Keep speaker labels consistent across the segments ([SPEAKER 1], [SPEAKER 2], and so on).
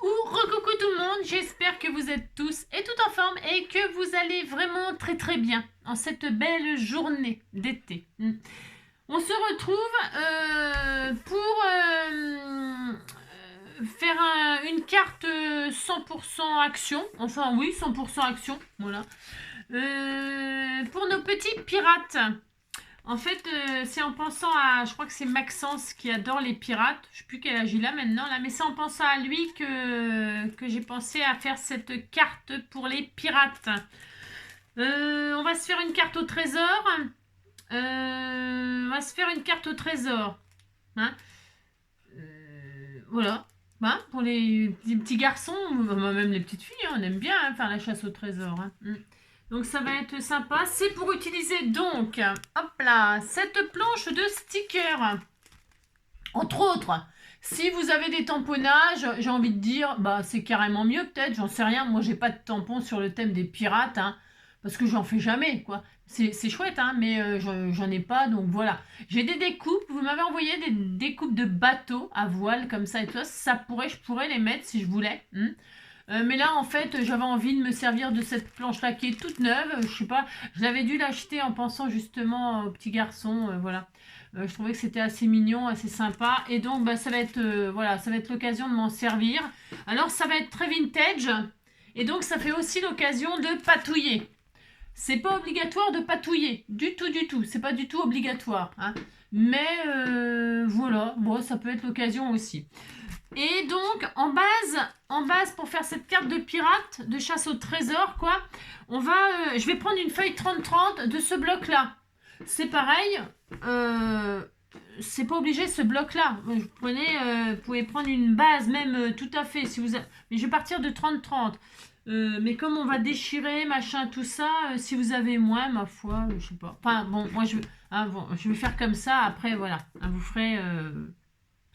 [SPEAKER 1] Coucou tout le monde, j'espère que vous êtes tous et toutes en forme et que vous allez vraiment très bien en cette belle journée d'été. On se retrouve pour faire une carte 100% action, enfin oui 100% action, voilà, pour nos petits pirates. En fait, c'est en pensant à, je crois que c'est Maxence qui adore les pirates. Je sais plus quel âge il a maintenant là, mais c'est en pensant à lui que j'ai pensé à faire cette carte pour les pirates. On va se faire une carte au trésor. On va se faire une carte au trésor. Hein. Voilà. Hein, pour les petits garçons, même les petites filles, hein, on aime bien faire la chasse au trésor. Hein. Donc ça va être sympa. C'est pour utiliser donc, hop là, cette planche de stickers. Entre autres, si vous avez des tamponnages, j'ai envie de dire, bah c'est carrément mieux peut-être, j'en sais rien. Moi j'ai pas de tampon sur le thème des pirates, hein, parce que j'en fais jamais, quoi. C'est chouette, hein, mais j'en ai pas, donc voilà. J'ai des découpes, vous m'avez envoyé des découpes de bateaux à voile comme ça et tout ça. Je pourrais les mettre si je voulais. Mais là, en fait, j'avais envie de me servir de cette planche-là qui est toute neuve. Je sais pas, je l'avais dû l'acheter en pensant justement au petit garçon. Voilà. Je trouvais que c'était assez mignon, assez sympa. Et donc, bah, ça va être voilà, ça va être l'occasion de m'en servir. Alors, ça va être très vintage. Et donc, ça fait aussi l'occasion de patouiller. C'est pas obligatoire de patouiller. Du tout. C'est pas du tout obligatoire. Hein. Mais voilà, bon, ça peut être l'occasion aussi. Et donc, en base, pour faire cette carte de pirate, de chasse au trésor, quoi, je vais prendre une feuille 30-30 de ce bloc-là. C'est pareil, c'est pas obligé ce bloc-là. Vous pouvez prendre une base, même tout à fait, si vous avez, mais je vais partir de 30-30. Mais comme on va déchirer, machin, tout ça, si vous avez moins, ma foi, je sais pas. Enfin, bon, moi, je vais faire comme ça, après, voilà. Hein, vous ferez...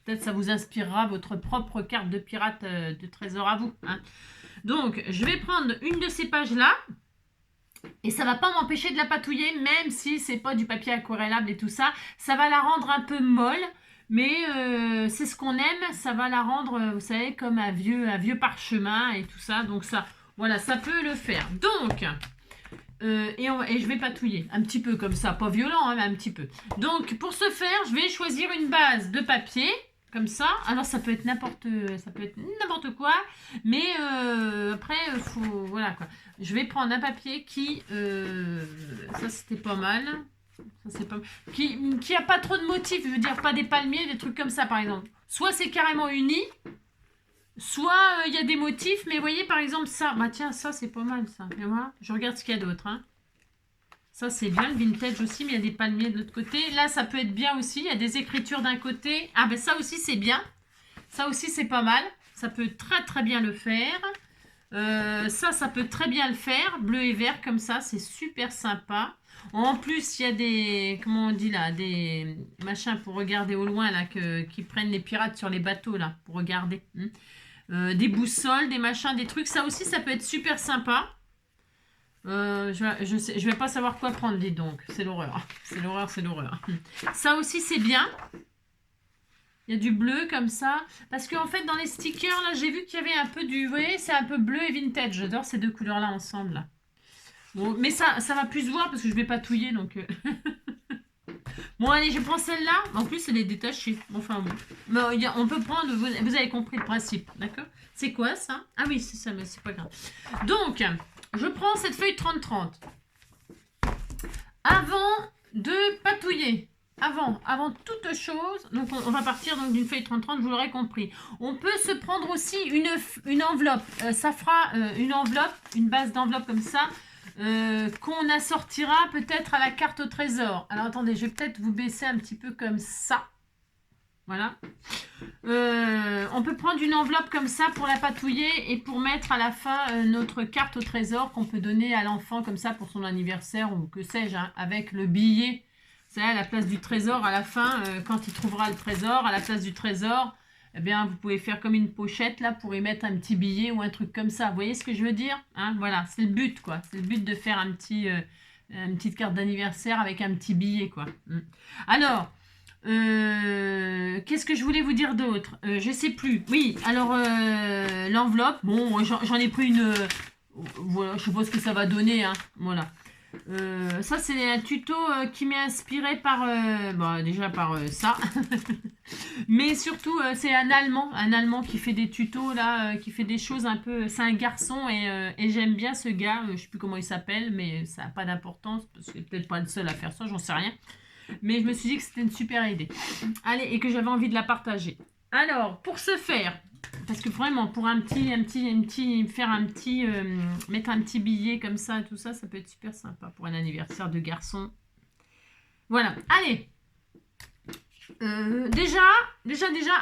[SPEAKER 1] peut-être ça vous inspirera votre propre carte de pirate de trésor à vous. Hein. Donc, je vais prendre une de ces pages-là. Et ça va pas m'empêcher de la patouiller, même si c'est pas du papier aquarellable et tout ça. Ça va la rendre un peu molle. Mais c'est ce qu'on aime. Ça va la rendre, vous savez, comme un vieux parchemin et tout ça. Donc ça, voilà, ça peut le faire. Donc... et je vais patouiller un petit peu comme ça, pas violent, hein, mais un petit peu. Donc pour ce faire, je vais choisir une base de papier comme ça. Alors ça peut être n'importe quoi, mais après faut voilà quoi. Je vais prendre un papier qui ça c'était pas mal. Ça, c'est pas... qui a pas trop de motifs, je veux dire pas des palmiers, des trucs comme ça par exemple. Soit c'est carrément uni, soit il y a des motifs, mais vous voyez par exemple ça, bah tiens ça c'est pas mal ça. Et voilà, je regarde ce qu'il y a d'autre. Hein. Ça c'est bien, le vintage aussi, mais il y a des palmiers de l'autre côté. Là ça peut être bien aussi, il y a des écritures d'un côté. Ah ben ça aussi c'est bien. Ça aussi c'est pas mal. Ça peut très bien le faire. Ça peut très bien le faire. Bleu et vert comme ça, c'est super sympa. En plus, il y a des, comment on dit là, des machins pour regarder au loin là, qui prennent les pirates sur les bateaux là, pour regarder. Des boussoles, des machins, des trucs. Ça aussi, ça peut être super sympa. Je vais pas savoir quoi prendre, dis donc. C'est l'horreur. C'est l'horreur. Ça aussi, c'est bien. Il y a du bleu comme ça. Parce qu'en fait, dans les stickers, là, j'ai vu qu'il y avait un peu du... Vous voyez, c'est un peu bleu et vintage. J'adore ces deux couleurs-là ensemble. Là. Bon, mais ça va plus se voir parce que je vais patouiller, donc... Bon, allez, je prends celle-là. En plus, elle est détachée. Enfin, bon. Mais on peut prendre... Vous avez compris le principe, d'accord? C'est quoi, ça? Ah oui, c'est ça, mais c'est pas grave. Donc, je prends cette feuille 30-30. Avant de patouiller... Avant toute chose, donc on va partir d'une feuille 30-30, vous l'aurez compris. On peut se prendre aussi une enveloppe. Ça fera une enveloppe, une base d'enveloppe comme ça, qu'on assortira peut-être à la carte au trésor. Alors attendez, je vais peut-être vous baisser un petit peu comme ça. Voilà. On peut prendre une enveloppe comme ça pour la patouiller et pour mettre à la fin notre carte au trésor qu'on peut donner à l'enfant comme ça pour son anniversaire ou que sais-je, hein, avec le billet. C'est à la place du trésor, à la fin, quand il trouvera le trésor, à la place du trésor, eh bien, vous pouvez faire comme une pochette là pour y mettre un petit billet ou un truc comme ça. Vous voyez ce que je veux dire, hein? Voilà, c'est le but, quoi. C'est le but de faire une petite carte d'anniversaire avec un petit billet, quoi. Alors, Qu'est-ce que je voulais vous dire d'autre? Je sais plus. Oui, alors l'enveloppe, bon, j'en ai pris une. Voilà, je sais pas ce que ça va donner, hein. Voilà. Ça, c'est un tuto qui m'est inspiré par, bon, déjà par ça, mais surtout, c'est un Allemand qui fait des tutos, là, qui fait des choses un peu, c'est un garçon, et j'aime bien ce gars, je sais plus comment il s'appelle, mais ça n'a pas d'importance, parce que c'est peut-être pas le seul à faire ça, j'en sais rien, mais je me suis dit que c'était une super idée. Allez, et que j'avais envie de la partager. Alors, pour ce faire, parce que vraiment, pour faire un petit, mettre un petit billet comme ça, tout ça, ça peut être super sympa pour un anniversaire de garçon. Voilà, allez. Déjà,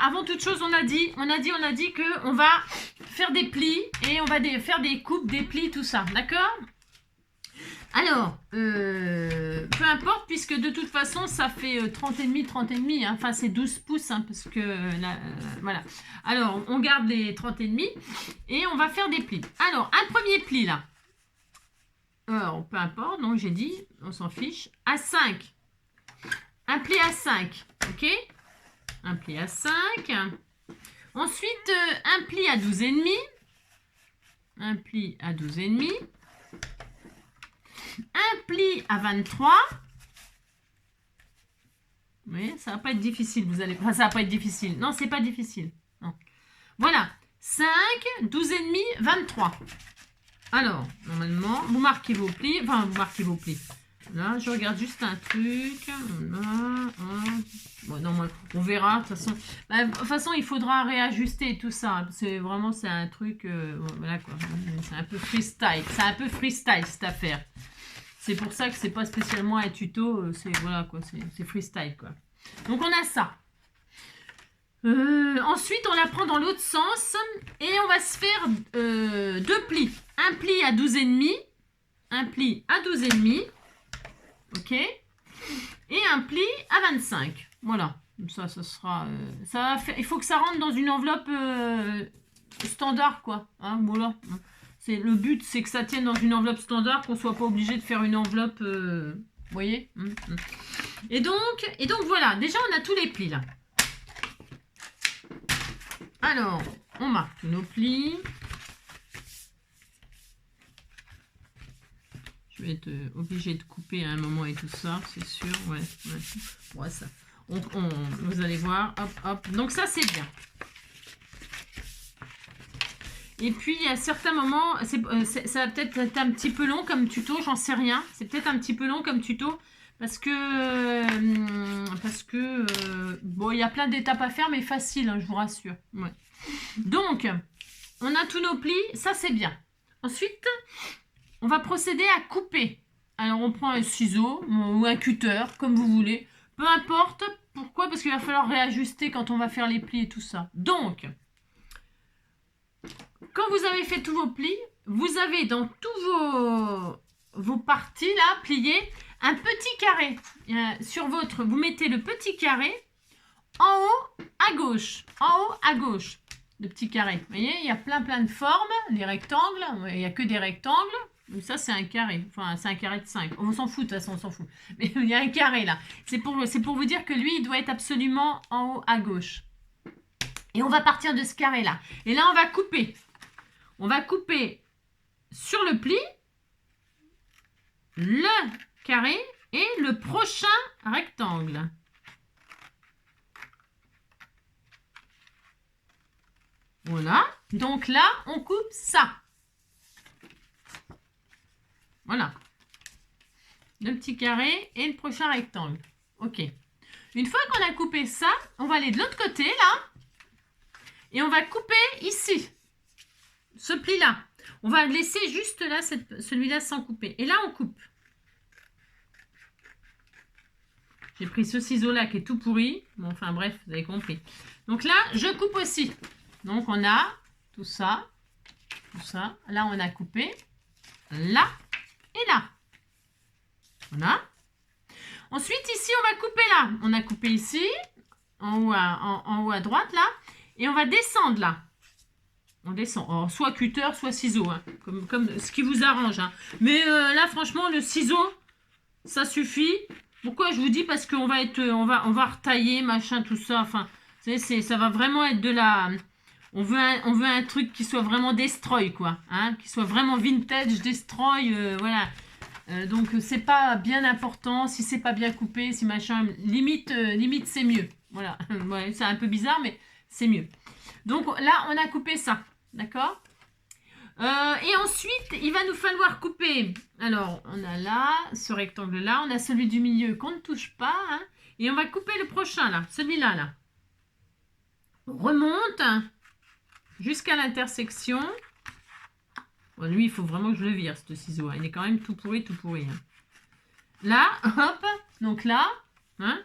[SPEAKER 1] avant toute chose, on a dit que on va faire des plis et on va faire des coupes, des plis, tout ça, d'accord? Alors, peu importe, puisque de toute façon, ça fait 30 et demi, hein. Enfin, c'est 12 pouces, hein, parce que, voilà. Alors, on garde les 30 et demi, et on va faire des plis. Alors, un premier pli, là. Alors, peu importe, donc j'ai dit, on s'en fiche, à 5. Un pli à 5, ok? Un pli à 5. Ensuite, un pli à 12 et demi. Un pli à 12 et demi. Un pli à 23. Oui, ça va pas être difficile, vous allez... Enfin, ça va pas être difficile. Non, c'est pas difficile. Non. Voilà. 5, 12 et demi, 23. Alors, normalement, vous marquez vos plis. Enfin, vous marquez vos plis. Là, je regarde juste un truc. Là, bon, non, on verra. De toute façon, il faudra réajuster tout ça. C'est vraiment, c'est un truc... voilà, quoi. C'est un peu freestyle. C'est un peu freestyle, cette affaire. C'est pour ça que c'est pas spécialement un tuto, c'est voilà quoi, c'est freestyle quoi. Donc on a ça. Ensuite on la prend dans l'autre sens et on va se faire deux plis. Un pli à 12 et demi, un pli à 12 et demi, ok, et un pli à 25. Voilà. Ça sera, ça va faire, il faut que ça rentre dans une enveloppe standard quoi. Hein, voilà. Le but, c'est que ça tienne dans une enveloppe standard, qu'on ne soit pas obligé de faire une enveloppe... vous voyez et donc, voilà. Déjà, on a tous les plis, là. Alors, on marque tous nos plis. Je vais être obligée de couper à un moment et tout ça, c'est sûr. Ouais. Ouais, ça. Vous allez voir. Hop, hop. Donc, ça, c'est bien. Et puis, à certains moments, ça va peut-être être un petit peu long comme tuto, j'en sais rien. C'est peut-être un petit peu long comme tuto parce que bon, il y a plein d'étapes à faire, mais facile, hein, je vous rassure. Ouais. Donc, on a tous nos plis, ça c'est bien. Ensuite, on va procéder à couper. Alors, on prend un ciseau ou un cutter, comme vous voulez. Peu importe. Pourquoi? Parce qu'il va falloir réajuster quand on va faire les plis et tout ça. Donc... Quand vous avez fait tous vos plis, vous avez dans tous vos parties là, pliées, un petit carré. Vous mettez le petit carré en haut à gauche. En haut à gauche. Le petit carré. Vous voyez, il y a plein de formes. Les rectangles, il n'y a que des rectangles. Donc ça, c'est un carré. Enfin, c'est un carré de 5. On s'en fout, de toute façon, on s'en fout. Mais il y a un carré là. C'est pour vous dire que lui, il doit être absolument en haut à gauche. Et on va partir de ce carré là. Et là, on va couper. On va couper sur le pli, le carré et le prochain rectangle. Voilà. Donc là, on coupe ça. Voilà. Le petit carré et le prochain rectangle. Ok. Une fois qu'on a coupé ça, on va aller de l'autre côté, là. Et on va couper ici. Ce pli-là. On va laisser juste là, celui-là sans couper. Et là, on coupe. J'ai pris ce ciseau-là qui est tout pourri. Bon, enfin bref, vous avez compris. Donc là, je coupe aussi. Donc on a tout ça. Tout ça. Là, on a coupé. Là et là. Voilà. Ensuite, ici, on va couper là. On a coupé ici. En haut à droite, là. Et on va descendre là. On descend. Alors, soit cutter, soit ciseau. Hein, comme ce qui vous arrange. Hein. Mais là, franchement, le ciseau, ça suffit. Pourquoi je vous dis? Parce qu'on va être, on va retailler, machin, tout ça. Enfin, ça va vraiment être de la... On veut un truc qui soit vraiment destroy, quoi. Hein, qui soit vraiment vintage, destroy, voilà. Donc, c'est pas bien important. Si c'est pas bien coupé, si machin... Limite, limite c'est mieux. Voilà. Ouais, c'est un peu bizarre, mais c'est mieux. Donc, là, on a coupé ça. D'accord? Et ensuite, il va nous falloir couper. Alors, on a là, ce rectangle-là. On a celui du milieu qu'on ne touche pas. Hein, et on va couper le prochain, là. Celui-là, là. On remonte jusqu'à l'intersection. Bon, lui, il faut vraiment que je le vire, ce ciseau. Hein. Il est quand même tout pourri, tout pourri. Hein. Là, hop. Donc là, hein,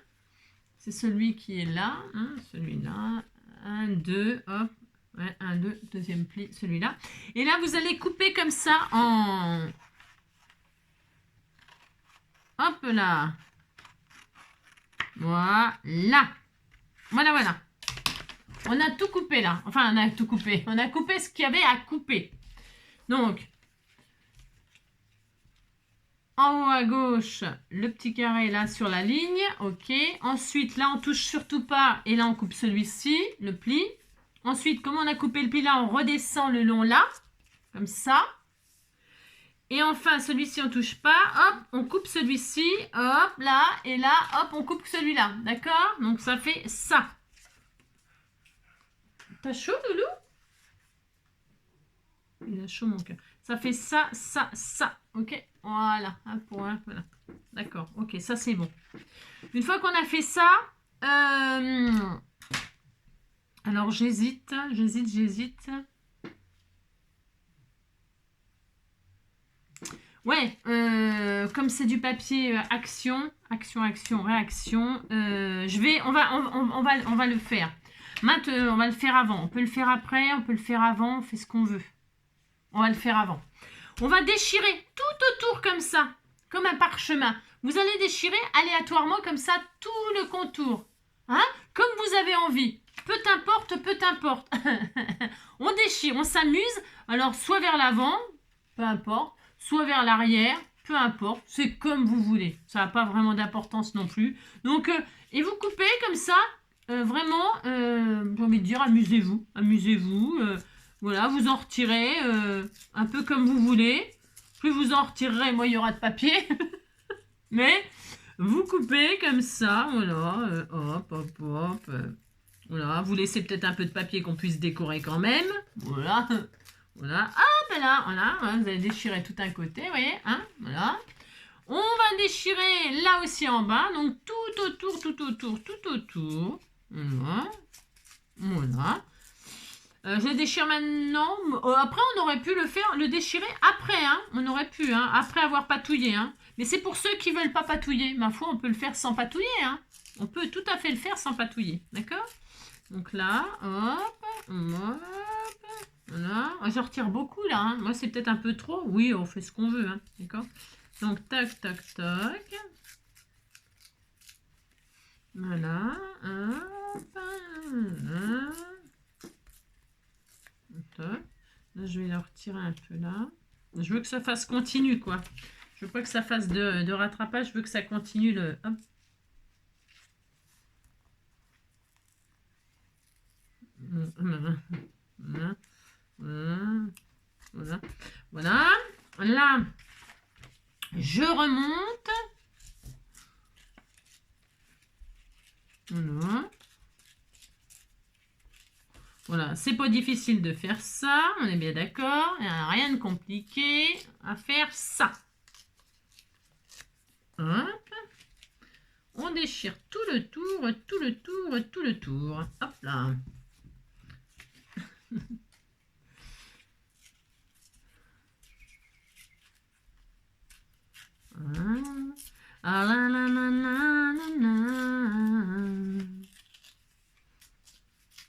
[SPEAKER 1] c'est celui qui est là. Hein, celui-là. 1, 2, hop. Ouais, 1, 2, deuxième pli, celui-là. Et là, vous allez couper comme ça en... Hop là. Voilà. Voilà, voilà. On a tout coupé là. Enfin, on a tout coupé. On a coupé ce qu'il y avait à couper. Donc, en haut à gauche, le petit carré là sur la ligne. Ok. Ensuite, là, on touche surtout pas. Et là, on coupe celui-ci, le pli. Ensuite, comme on a coupé le pli là, on redescend le long là, comme ça. Et enfin, celui-ci, on ne touche pas. Hop, on coupe celui-ci. Hop, là. Et là, hop, on coupe celui-là. D'accord? Donc, ça fait ça. T'as chaud, Loulou? Il a chaud, mon cœur. Ça fait ça, ça, ça. Ok? Voilà. Un point. Voilà. D'accord. Ok, ça, c'est bon. Une fois qu'on a fait ça... Alors, j'hésite. Ouais, comme c'est du papier action, réaction, on va le faire. Maintenant, on va le faire avant. On peut le faire après, on peut le faire avant, on fait ce qu'on veut. On va le faire avant. On va déchirer tout autour comme ça, comme un parchemin. Vous allez déchirer aléatoirement comme ça tout le contour. Hein? Comme vous avez envie. Peu importe. On déchire, on s'amuse. Alors, soit vers l'avant, peu importe, soit vers l'arrière, peu importe. C'est comme vous voulez. Ça n'a pas vraiment d'importance non plus. Donc, et vous coupez comme ça, vraiment, j'ai envie de dire, amusez-vous. Voilà, vous en retirez un peu comme vous voulez. Plus vous en retirerez, moins il y aura de papier. Mais vous coupez comme ça, voilà, hop. Voilà, vous laissez peut-être un peu de papier qu'on puisse décorer quand même. Voilà. Hop là, voilà, vous allez déchirer tout un côté, vous voyez, hein, voilà. On va déchirer là aussi en bas, donc tout autour. Voilà. Je déchire maintenant. Après, on aurait pu le déchirer après, hein. On aurait pu, hein, après avoir patouillé, hein. Mais c'est pour ceux qui ne veulent pas patouiller. Ma foi, on peut le faire sans patouiller, hein. On peut tout à fait le faire sans patouiller, d'accord? Donc là, hop. Voilà. Je retire beaucoup, là, hein. Moi, c'est peut-être un peu trop. Oui, on fait ce qu'on veut, hein, d'accord? Donc, tac. Voilà. Hop. Voilà. Là, je vais la retirer un peu là. Je veux que ça fasse continu, quoi. Je veux pas que ça fasse de rattrapage. Je veux que ça continue le... Hop. Voilà. Là, je remonte. Voilà, c'est pas difficile de faire ça, on est bien d'accord. Il n'y a rien de compliqué à faire ça. Hop. On déchire tout le tour. Hop là.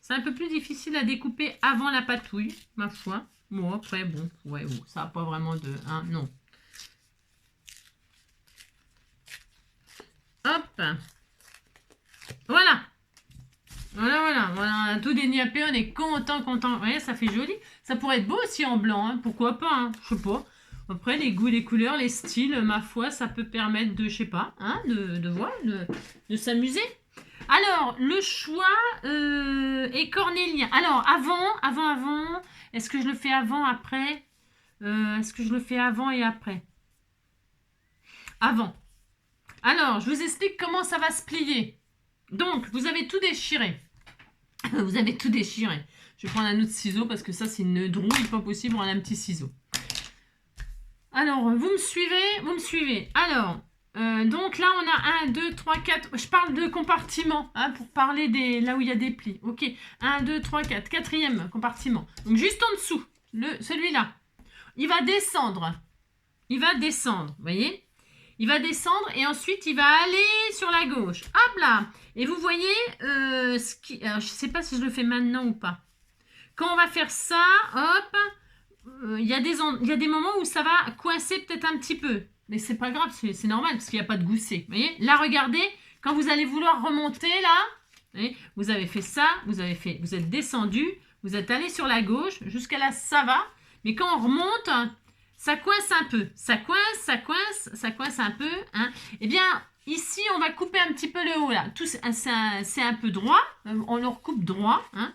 [SPEAKER 1] C'est un peu plus difficile à découper avant la patouille, ma foi. Bon, après, bon, ouais, bon, ça n'a pas vraiment de... Hein, non. Hop. Voilà. Voilà, tout déniapé, on est content. Vous voyez, ça fait joli. Ça pourrait être beau aussi en blanc, hein, pourquoi pas, hein, je sais pas. Après, les goûts, les couleurs, les styles, ma foi, ça peut permettre de, je sais pas, hein, voir, de s'amuser. Alors, le choix est cornélien. Alors, avant, est-ce que je le fais avant, après Est-ce que je le fais avant et après? Avant. Alors, je vous explique comment ça va se plier. Donc, vous avez tout déchiré. Vous avez tout déchiré. Je vais prendre un autre ciseau parce que ça, c'est une drouille pas possible. On a un petit ciseau. Alors, vous me suivez? Vous me suivez. Alors, donc là, on a 1, 2, 3, 4. Je parle de compartiments, hein, pour parler des là où il y a des plis. Ok, 1, 2, 3, 4. Quatrième compartiment. Donc, juste en dessous, celui-là. Il va descendre. Il va descendre, vous voyez? Il va descendre et ensuite, il va aller sur la gauche. Hop là! Et vous voyez, alors, je ne sais pas si je le fais maintenant ou pas. Quand on va faire ça, hop, il y a des moments où ça va coincer peut-être un petit peu. Mais c'est pas grave, c'est normal parce qu'il n'y a pas de gousset. Vous voyez? Là, regardez, quand vous allez vouloir remonter, là, vous avez fait ça, vous êtes descendu, vous êtes allé sur la gauche, jusqu'à là, ça va. Mais quand on remonte, ça coince un peu. Ça coince un peu. Hein. Eh bien, ici, on va couper un petit peu le haut, là. C'est un peu droit. On le recoupe droit. Hein.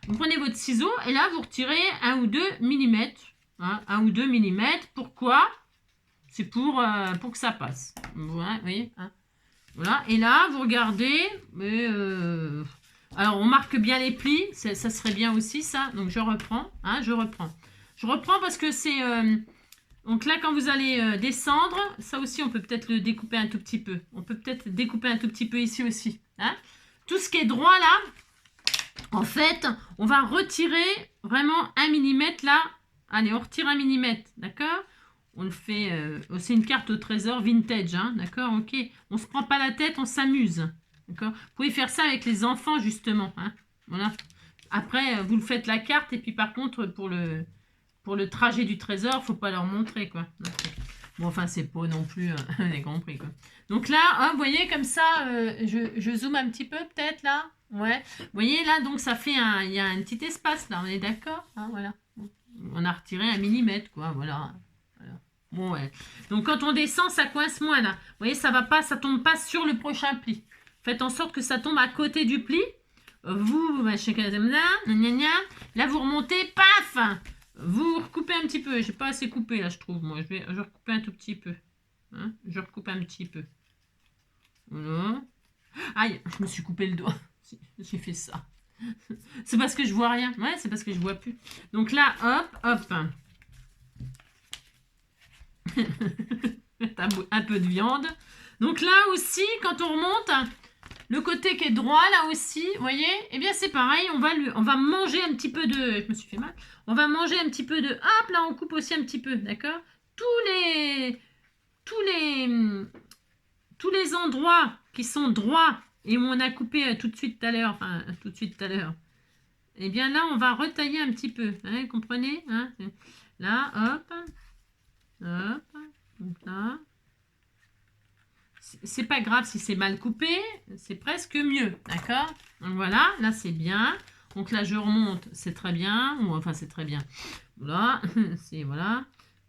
[SPEAKER 1] Vous prenez votre ciseau et là, vous retirez 1 ou 2 mm. Hein, 1 ou 2 mm. Pourquoi? C'est pour que ça passe. Voilà, vous voyez, hein. Voilà. Et là, vous regardez. Alors, on marque bien les plis. Ça serait bien aussi, ça. Donc, je reprends. Hein, je reprends parce que c'est... donc là, quand vous allez descendre, ça aussi, on peut peut-être le découper un tout petit peu. On peut peut-être découper un tout petit peu ici aussi. Hein. Tout ce qui est droit, là, en fait, on va retirer vraiment 1 mm là. Allez, on retire 1 mm, d'accord? On le fait, c'est une carte au trésor vintage, hein, d'accord? Ok, on se prend pas la tête, on s'amuse, d'accord? Vous pouvez faire ça avec les enfants, justement, hein, voilà. Après, vous le faites la carte, et puis par contre, pour le trajet du trésor, faut pas leur montrer, quoi. Okay. Bon, enfin, c'est pas non plus les compris, quoi. Donc là, hein, vous voyez, comme ça, je zoome un petit peu, peut-être, là. Ouais. Vous voyez, là, donc, ça fait il y a un petit espace, là, on est d'accord, hein, voilà. On a retiré 1 mm, quoi, voilà. Bon, ouais. Donc, quand on descend, ça coince moins, là. Vous voyez, ça tombe pas sur le prochain pli. Faites en sorte que ça tombe à côté du pli. Vous, là, vous remontez, paf! Vous recoupez un petit peu. J'ai pas assez coupé, là, je trouve, moi. Je vais recouper un tout petit peu. Hein, je recoupe un petit peu. Voilà. Aïe, je me suis coupé le doigt. J'ai fait ça. C'est parce que je vois rien. Ouais, c'est parce que je vois plus. Donc là, hop. Un peu de viande. Donc là aussi, quand on remonte, le côté qui est droit, là aussi, vous voyez, eh bien c'est pareil, on va manger un petit peu de... Je me suis fait mal. On va manger un petit peu de... Hop, là on coupe aussi un petit peu, d'accord? Tous les endroits qui sont droits et où on a coupé tout de suite tout à l'heure, eh bien là on va retailler un petit peu, hein, comprenez, hein? Là, hop, donc là. C'est pas grave si c'est mal coupé, c'est presque mieux, d'accord? Donc voilà, là c'est bien. Donc là je remonte, c'est très bien, ou enfin c'est très bien. Voilà, c'est voilà.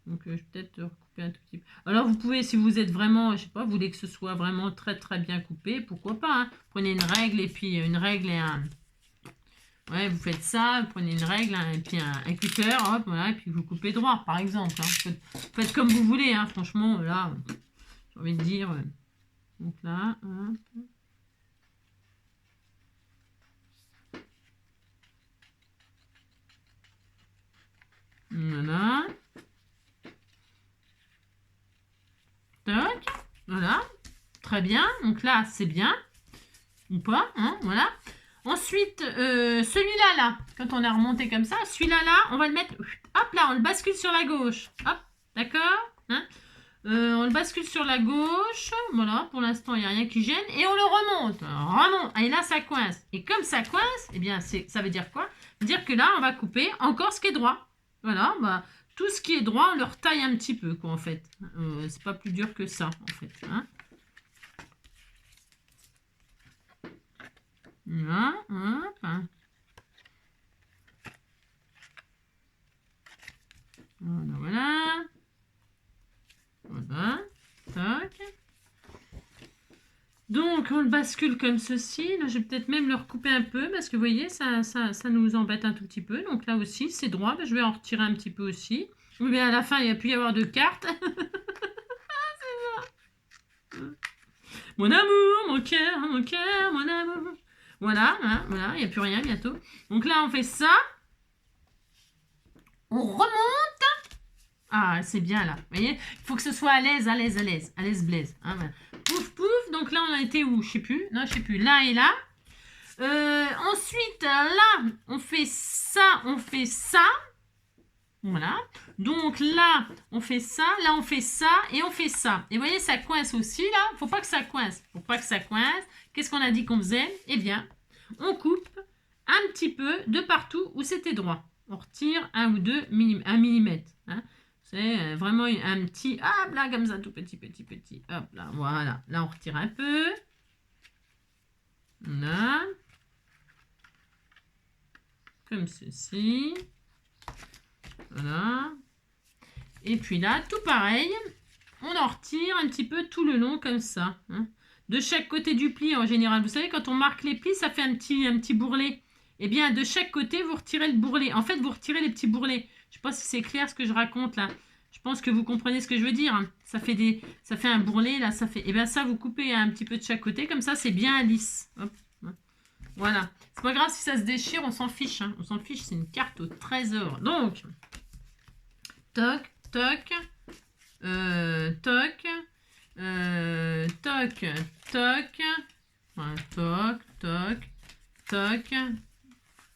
[SPEAKER 1] Donc je vais peut-être recouper un tout petit peu. Alors vous pouvez, si vous êtes vraiment, je sais pas, vous voulez que ce soit vraiment très très bien coupé, pourquoi pas, hein. Prenez une règle et puis une règle et un... Ouais, vous faites ça, vous prenez une règle et puis un cutter, hop, voilà, et puis vous coupez droit, par exemple. Hein. Faites comme vous voulez, hein, franchement, là, j'ai envie de dire... Donc là, hop. Voilà. Toc. Voilà. Très bien. Donc là, c'est bien. Ou pas, hein, voilà. Ensuite, celui-là, là, quand on a remonté comme ça, celui-là, là, on va le mettre... Hop, là, on le bascule sur la gauche. Hop, d'accord, hein. On le bascule sur la gauche. Voilà, pour l'instant, il n'y a rien qui gêne. Et on le remonte. Et là, ça coince. Et comme ça coince, eh bien, ça veut dire quoi? Ça veut dire que là, on va couper encore ce qui est droit. Voilà, bah, tout ce qui est droit, on le retaille un petit peu, quoi, en fait. C'est pas plus dur que ça, en fait. Hein. Voilà, hop. Voilà. Donc, on le bascule comme ceci. Là, je vais peut-être même le recouper un peu parce que vous voyez, ça nous embête un tout petit peu. Donc là aussi, c'est droit. Je vais en retirer un petit peu aussi. Oui, bien à la fin, il n'y a plus y avoir de cartes. Mon amour, mon cœur, mon amour. Voilà, hein, voilà, il n'y a plus rien bientôt. Donc là, on fait ça. On remonte. Ah, c'est bien là. Vous voyez, il faut que ce soit à l'aise, blaise. Hein, voilà. Pouf, pouf. Donc là, on a été où? Je sais plus. Non, je sais plus. Là et là. Ensuite, là, on fait ça, Voilà. Donc là, on fait ça, là, on fait ça et on fait ça. Et vous voyez, ça coince aussi là. Faut pas que ça coince. Faut pas que ça coince. Qu'est-ce qu'on a dit qu'on faisait? Eh bien, on coupe un petit peu de partout où c'était droit. On retire 1 ou 2 mm, 1 millimètre. Hein. C'est vraiment un petit, hop là, comme ça, tout petit. Hop là, voilà. Là, on retire un peu. Là. Comme ceci. Voilà. Et puis là, tout pareil, on en retire un petit peu tout le long comme ça. Hein. De chaque côté du pli en général. Vous savez, quand on marque les plis, ça fait un petit bourrelet. Eh bien, de chaque côté, vous retirez le bourrelet. En fait, vous retirez les petits bourrelets. Je ne sais pas si c'est clair ce que je raconte là. Je pense que vous comprenez ce que je veux dire. Hein. Ça fait un bourrelet là. Ça fait. Eh bien, ça, vous coupez un petit peu de chaque côté. Comme ça, c'est bien lisse. Hop. Voilà. C'est pas grave si ça se déchire, on s'en fiche. Hein. On s'en fiche, c'est une carte au trésor. Donc, toc, toc, toc, toc, toc, voilà, toc, toc, toc,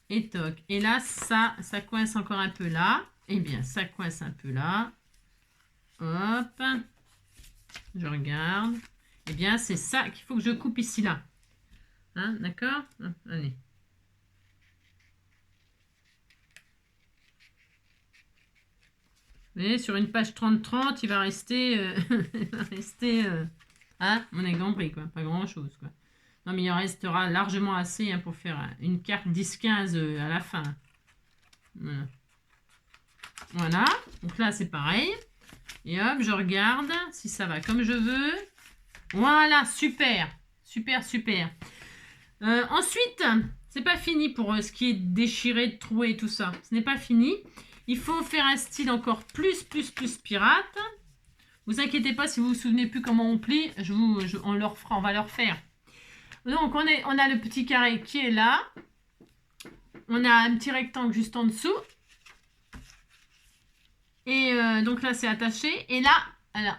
[SPEAKER 1] et toc. Et là, ça coince encore un peu là. Eh bien, ça coince un peu là. Hop. Je regarde. Eh bien, c'est ça qu'il faut que je coupe ici, là. Hein, d'accord? Allez. Vous voyez, sur une page 30-30, il va rester... hein, on est compris, quoi. Pas grand-chose, quoi. Non, mais il en restera largement assez hein, pour faire une carte 10-15 à la fin. Voilà. Voilà. Donc là, c'est pareil. Et hop, je regarde si ça va comme je veux. Voilà, super. Super. Ensuite, c'est pas fini pour ce qui est déchiré, troué, tout ça. Ce n'est pas fini. Il faut faire un style encore plus pirate. Vous inquiétez pas si vous vous souvenez plus comment on plie. On va le refaire. Donc, on a le petit carré qui est là. On a un petit rectangle juste en dessous. Et donc là, c'est attaché. Et là, alors,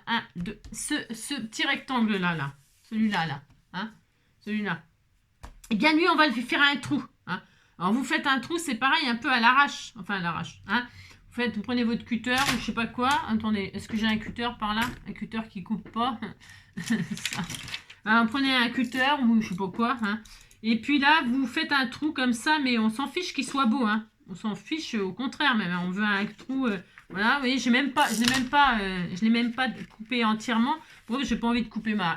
[SPEAKER 1] ce petit rectangle-là, celui-là, là. Hein, celui-là. Et bien, lui, on va lui faire un trou. Hein. Alors, vous faites un trou, c'est pareil, un peu à l'arrache. Enfin, à l'arrache. Hein. Vous prenez votre cutter ou je sais pas quoi. Attendez, est-ce que j'ai un cutter par là? Un cutter qui coupe pas. Alors, prenez un cutter ou je sais pas quoi. Hein. Et puis là, vous faites un trou comme ça, mais on s'en fiche qu'il soit beau. Hein. On s'en fiche au contraire même. Hein. On veut un trou... voilà, vous voyez, je l'ai même pas coupé entièrement. Bon, j'ai pas envie de couper ma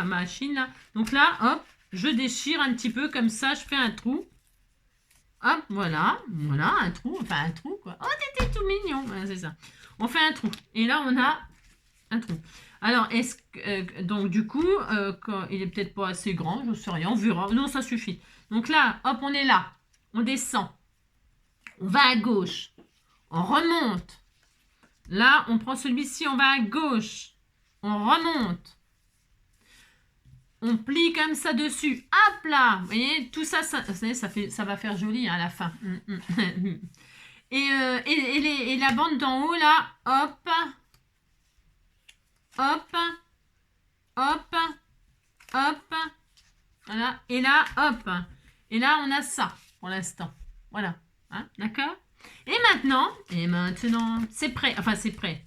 [SPEAKER 1] machine là. Donc là, hop, je déchire un petit peu comme ça, je fais un trou. Hop, voilà, un trou, enfin un trou quoi. Oh, t'étais tout mignon, voilà, c'est ça. On fait un trou. Et là, on a un trou. Alors, est-ce que, donc du coup, il est peut-être pas assez grand, je sais rien, on verra. Non, ça suffit. Donc là, hop, on est là. On descend. On va à gauche. On remonte. Là, on prend celui-ci, on va à gauche. On remonte. On plie comme ça dessus. Hop là. Vous voyez, tout ça, ça va faire joli hein, à la fin. Et la bande d'en haut, là, hop. Hop. Hop. Hop. Voilà. Et là, hop. Et là, on a ça pour l'instant. Voilà. Hein, d'accord? Et maintenant, c'est prêt. Enfin, c'est prêt.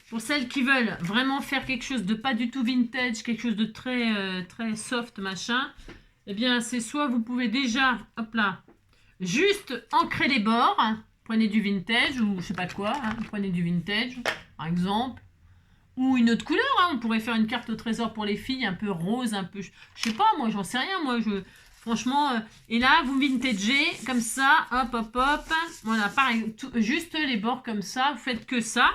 [SPEAKER 1] Pour celles qui veulent vraiment faire quelque chose de pas du tout vintage, quelque chose de très, très soft, machin, eh bien, c'est soit vous pouvez déjà, hop là, juste ancrer les bords. Hein, prenez du vintage ou je sais pas quoi. Hein, prenez du vintage, par exemple. Ou une autre couleur. Hein, on pourrait faire une carte au trésor pour les filles, un peu rose, un peu... Je sais pas, moi, j'en sais rien. Moi, franchement, et là, vous vintagez comme ça, hop, hop, hop. Voilà, pareil, juste les bords comme ça, vous faites que ça.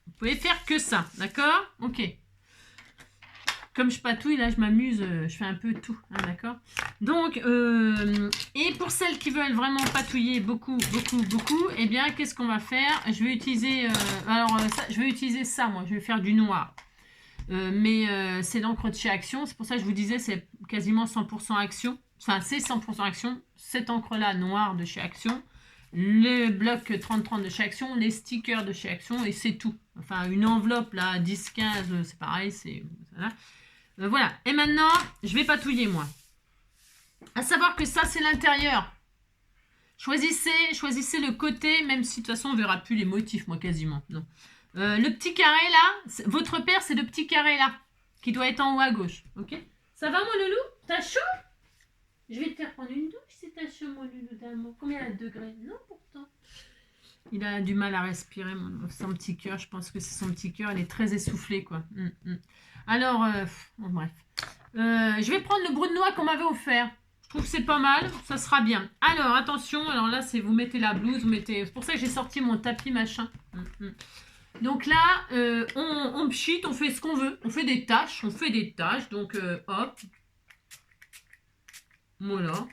[SPEAKER 1] Vous pouvez faire que ça, d'accord? Ok. comme je patouille, là, je m'amuse, je fais un peu tout, hein, d'accord? Donc, et pour celles qui veulent vraiment patouiller beaucoup, eh bien, qu'est-ce qu'on va faire? Je vais utiliser, je vais utiliser ça, moi, je vais faire du noir. Mais c'est l'encre de chez Action, c'est pour ça que je vous disais, c'est quasiment 100% Action. Enfin, c'est 100% Action, cette encre-là, noire de chez Action. Les blocs 30-30 de chez Action, les stickers de chez Action, et c'est tout. Enfin, une enveloppe, là, 10-15, c'est pareil, c'est... Voilà. Voilà. Et maintenant, je vais patouiller, moi. À savoir que ça, c'est l'intérieur. Choisissez le côté, même si de toute façon, on ne verra plus les motifs, moi, quasiment. Non. Le petit carré, là, votre paire, c'est le petit carré, là, qui doit être en haut à gauche. Ok? Ça va, mon loulou? T'as chaud? Je vais te faire prendre une douche si t'as chaud, mon loulou d'amour. Combien de degrés? Non, pourtant. Il a du mal à respirer, son petit cœur. Je pense que c'est son petit cœur. Il est très essoufflé, quoi. Alors, bon, bref. Je vais prendre le brou de noix qu'on m'avait offert. Je trouve que c'est pas mal. Ça sera bien. Alors, attention. Alors là, c'est vous mettez la blouse. Vous mettez... C'est pour ça que j'ai sorti mon tapis, machin. Donc là, on pchit, on fait ce qu'on veut. On fait des tâches. Donc, hop. Voilà.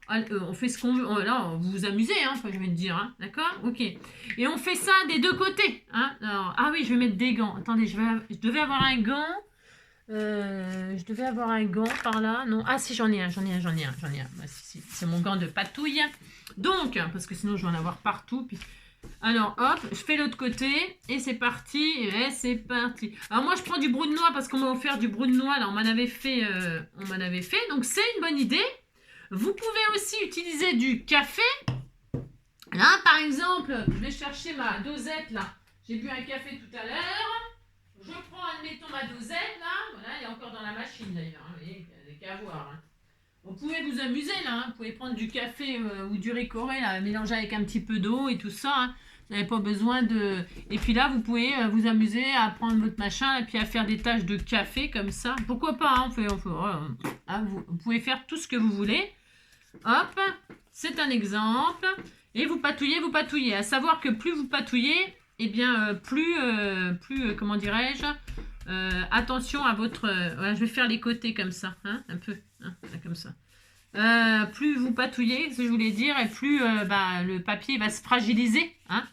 [SPEAKER 1] On fait ce qu'on veut. Là, vous vous amusez, hein, enfin, je vais te dire. Hein, d'accord? Ok. Et on fait ça des deux côtés. Hein. Alors, ah oui, je vais mettre des gants. Attendez, je devais avoir un gant. Je devais avoir un gant par là. Non. Ah si, j'en ai un. Bah, si. C'est mon gant de patouille. Donc, parce que sinon, je vais en avoir partout. Puis... Alors, hop, je fais l'autre côté. Et c'est parti. Alors, moi, je prends du brou de noix parce qu'on m'a offert du brou de noix. Là, on m'en avait fait. Donc, c'est une bonne idée. Vous pouvez aussi utiliser du café. Là, par exemple, je vais chercher ma dosette, là. J'ai bu un café tout à l'heure. Je prends, admettons, ma dosette, là. Voilà, elle est encore dans la machine, d'ailleurs. Vous voyez, il n'y a qu'à voir. Hein. Vous pouvez vous amuser, là. Vous pouvez prendre du café ou du ricoré, là, mélanger avec un petit peu d'eau et tout ça. Hein. Vous n'avez pas besoin de... Et puis là, vous pouvez vous amuser à prendre votre machin et puis à faire des tâches de café, comme ça. Pourquoi pas, hein, vous pouvez faire tout ce que vous voulez. Hop, c'est un exemple. Et vous patouillez. À savoir que plus vous patouillez, eh bien, plus comment dirais-je, attention à votre... je vais faire les côtés comme ça, hein, un peu, hein, comme ça. Plus vous patouillez, ce que je voulais dire, et plus le papier va se fragiliser. Hein.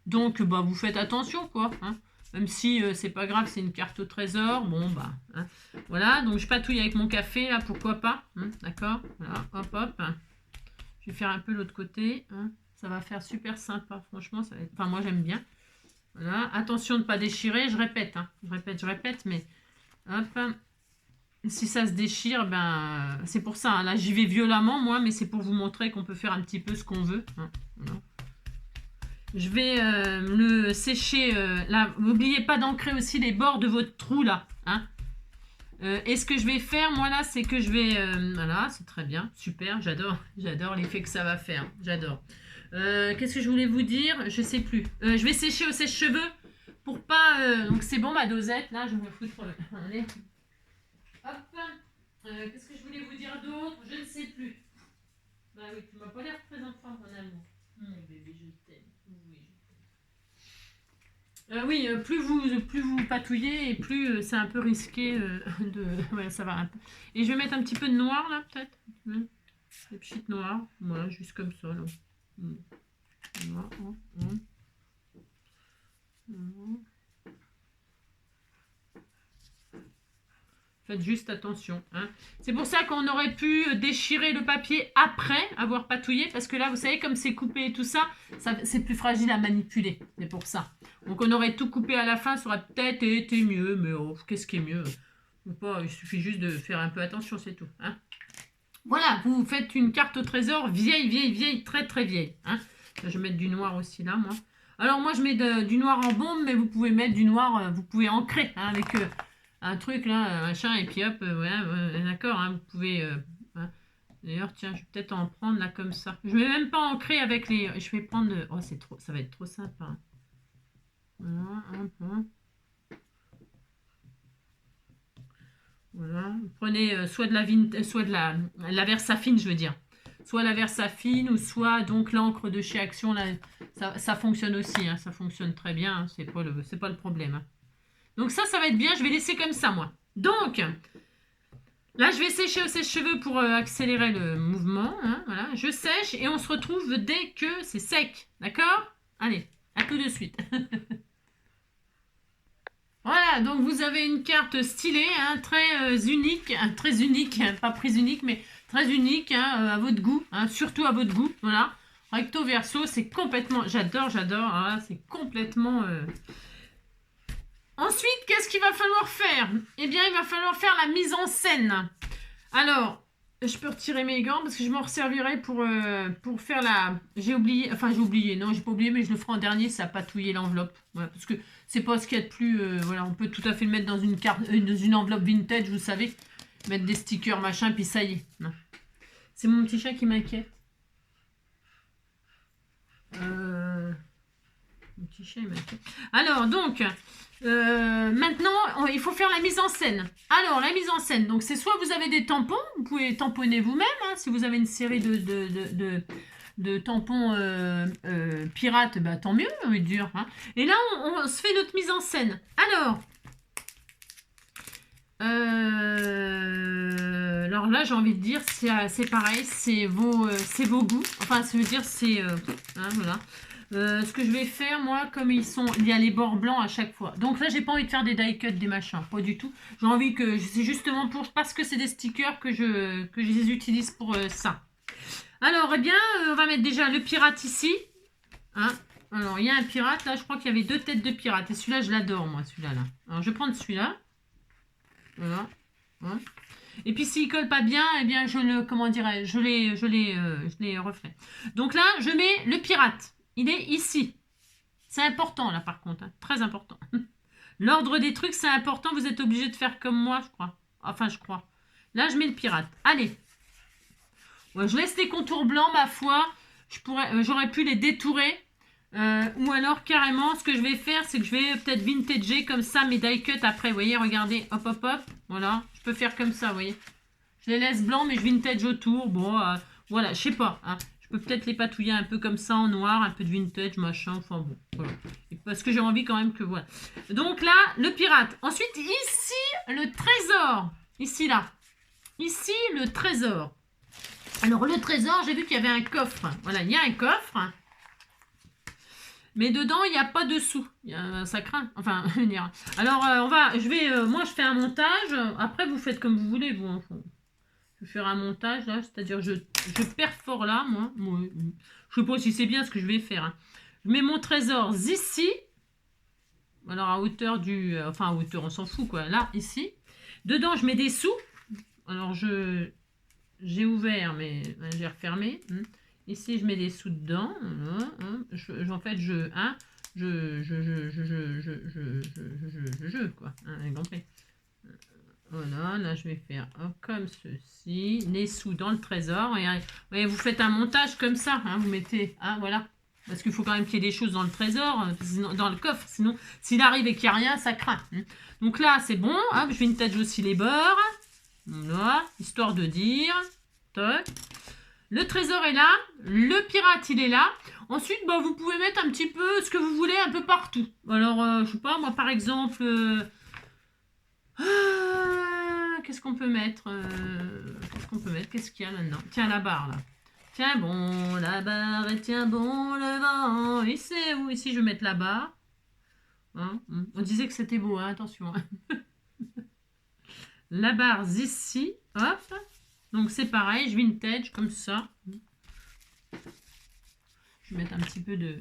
[SPEAKER 1] Donc, vous faites attention, quoi. Hein. Même si c'est pas grave, c'est une carte au trésor. Bon, hein. Voilà, donc je patouille avec mon café, là, pourquoi pas. Hein, d'accord. Voilà, hop. Je vais faire un peu l'autre côté. Hein. Ça va faire super sympa, franchement. Ça va être... Enfin, moi, j'aime bien. Voilà, attention de ne pas déchirer. Je répète, hein. Je répète, mais hop. Si ça se déchire, c'est pour ça. Hein. Là, j'y vais violemment, moi, mais c'est pour vous montrer qu'on peut faire un petit peu ce qu'on veut. Hein. Voilà. Je vais le sécher. Là, n'oubliez pas d'ancrer aussi les bords de votre trou, là. Hein. Et ce que je vais faire, moi, là, c'est que je vais... voilà, c'est très bien. Super, j'adore l'effet que ça va faire. J'adore. Qu'est-ce que je voulais vous dire? Je sais plus. Je vais sécher au sèche-cheveux pour pas... donc, c'est bon, ma dosette. Là, je vais me foutre... Allez. Hop. Qu'est-ce que je voulais vous dire d'autre? Je ne sais plus. Bah oui, tu m'as pas l'air très enfant, mon amour. Mon bébé, je t'aime. Oui, plus vous patouillez et plus c'est un peu risqué de... Ouais, ça va un peu. Et je vais mettre un petit peu de noir, là, peut-être. Des petites noires. Voilà, juste comme ça, là. Voilà. Faites juste attention. Hein. C'est pour ça qu'on aurait pu déchirer le papier après avoir patouillé. Parce que là, vous savez, comme c'est coupé et tout ça, c'est plus fragile à manipuler. C'est pour ça. Donc, on aurait tout coupé à la fin. Ça aurait peut-être été mieux. Mais qu'est-ce qui est mieux? Il suffit juste de faire un peu attention, c'est tout. Hein. Voilà, vous faites une carte au trésor vieille, très très vieille. Hein. Je vais mettre du noir aussi là, moi. Alors, moi, je mets du noir en bombe, mais vous pouvez mettre du noir, vous pouvez ancrer hein, avec... un truc là, machin, et puis hop, ouais, d'accord, hein, vous pouvez... hein. D'ailleurs, tiens, je vais peut-être en prendre là comme ça. Je ne vais même pas ancrer avec les... Je vais prendre... Oh, c'est trop... Ça va être trop sympa. Hein. Voilà, Voilà. Vous prenez soit de la Versafine, je veux dire. Soit la Versafine, ou soit donc l'encre de chez Action. Là, ça fonctionne aussi, hein, ça fonctionne très bien, hein, c'est pas le problème. Hein. Donc ça va être bien. Je vais laisser comme ça, moi. Donc, là, je vais sécher au sèche-cheveux pour accélérer le mouvement. Hein, voilà, je sèche et on se retrouve dès que c'est sec. D'accord? Allez, à tout de suite. Voilà, donc vous avez une carte stylée, hein, très unique, hein, pas prise unique, mais très unique, hein, à votre goût, hein, surtout à votre goût. Voilà, recto verso, c'est complètement, j'adore, hein, c'est complètement. Ensuite, qu'est-ce qu'il va falloir faire? Eh bien, il va falloir faire la mise en scène. Alors, je peux retirer mes gants parce que je m'en resservirai pour faire la... J'ai oublié, non, j'ai pas oublié, mais je le ferai en dernier, ça a patouillé l'enveloppe. Voilà, parce que c'est pas ce qu'il y a de plus... voilà, on peut tout à fait le mettre dans une carte, dans une enveloppe vintage, vous savez. Mettre des stickers, machin, puis ça y est. C'est mon petit chat qui m'inquiète. Mon petit chat, il m'inquiète. Alors, donc... maintenant, il faut faire la mise en scène. Alors, la mise en scène, donc c'est soit vous avez des tampons, vous pouvez tamponner vous-même, hein, si vous avez une série de tampons pirates, bah, tant mieux, on est dur. Hein. Et là, on se fait notre mise en scène. Alors là, j'ai envie de dire, c'est pareil, c'est vos goûts. Enfin, ça veut dire, c'est... hein, voilà. Ce que je vais faire, moi, comme il y a les bords blancs à chaque fois. Donc là, j'ai pas envie de faire des die cuts, des machins, pas du tout. J'ai envie que, c'est justement parce que c'est des stickers que je les utilise pour ça. Alors, eh bien, on va mettre déjà le pirate ici. Hein. Alors, il y a un pirate, là, je crois qu'il y avait 2 têtes de pirate. Et celui-là, je l'adore, moi, celui-là. Là. Alors, je vais prendre celui-là. Voilà. Hein. Et puis, s'il colle pas bien, eh bien, je les referai. Donc là, je mets le pirate. Il est ici. C'est important, là, par contre. Hein. Très important. L'ordre des trucs, c'est important. Vous êtes obligé de faire comme moi, je crois. Enfin, je crois. Là, je mets le pirate. Allez. Ouais, je laisse les contours blancs, ma foi. J'aurais pu les détourer. Ou alors, carrément, ce que je vais faire, c'est que je vais peut-être vintager comme ça mes die cuts après. Vous voyez, regardez. Hop, hop, hop. Voilà. Je peux faire comme ça, vous voyez. Je les laisse blancs, mais je vintage autour. Bon, voilà. Je sais pas. Hein. Je peux peut-être les patouiller un peu comme ça en noir, un peu de vintage, machin, enfin bon, voilà. Parce que j'ai envie quand même que, voilà. Donc là, le pirate. Ensuite, ici, le trésor. Ici, là. Ici, le trésor. Alors, le trésor, j'ai vu qu'il y avait un coffre. Voilà, il y a un coffre. Mais dedans, il n'y a pas de sous. Ça craint. Enfin, alors, moi, je fais un montage. Après, vous faites comme vous voulez, vous, enfants. Je vais faire un montage là, c'est-à-dire je perfore là, moi. Je sais pas si c'est bien ce que je vais faire. Hein. Je mets mon trésor ici. Alors à hauteur du... Enfin à hauteur, on s'en fout quoi. Là, ici. Dedans, je mets des sous. Alors j'ai ouvert, mais j'ai refermé. Ici, je mets des sous dedans. En fait, quoi. Compris. Voilà, là je vais faire comme ceci, les sous dans le trésor. Et vous faites un montage comme ça, hein, vous mettez, hein, voilà. Parce qu'il faut quand même qu'il y ait des choses dans le trésor, dans le coffre, sinon s'il arrive et qu'il n'y a rien, ça craint. Hein. Donc là c'est bon, hein, je vintage aussi les bords, voilà, histoire de dire, toc. Le trésor est là, le pirate il est là. Ensuite, bah, vous pouvez mettre un petit peu ce que vous voulez un peu partout. Alors, je sais pas, moi par exemple... qu'est-ce qu'on peut mettre Qu'est-ce qu'il y a là-dedans? Tiens, la barre, là. Tiens bon, la barre, et tiens bon, le vent. Et c'est où? Ici, je vais mettre la barre. Hein, on disait que c'était beau, hein, attention. La barre ici, hop. Donc, c'est pareil, je vintage comme ça. Je vais mettre un petit peu de...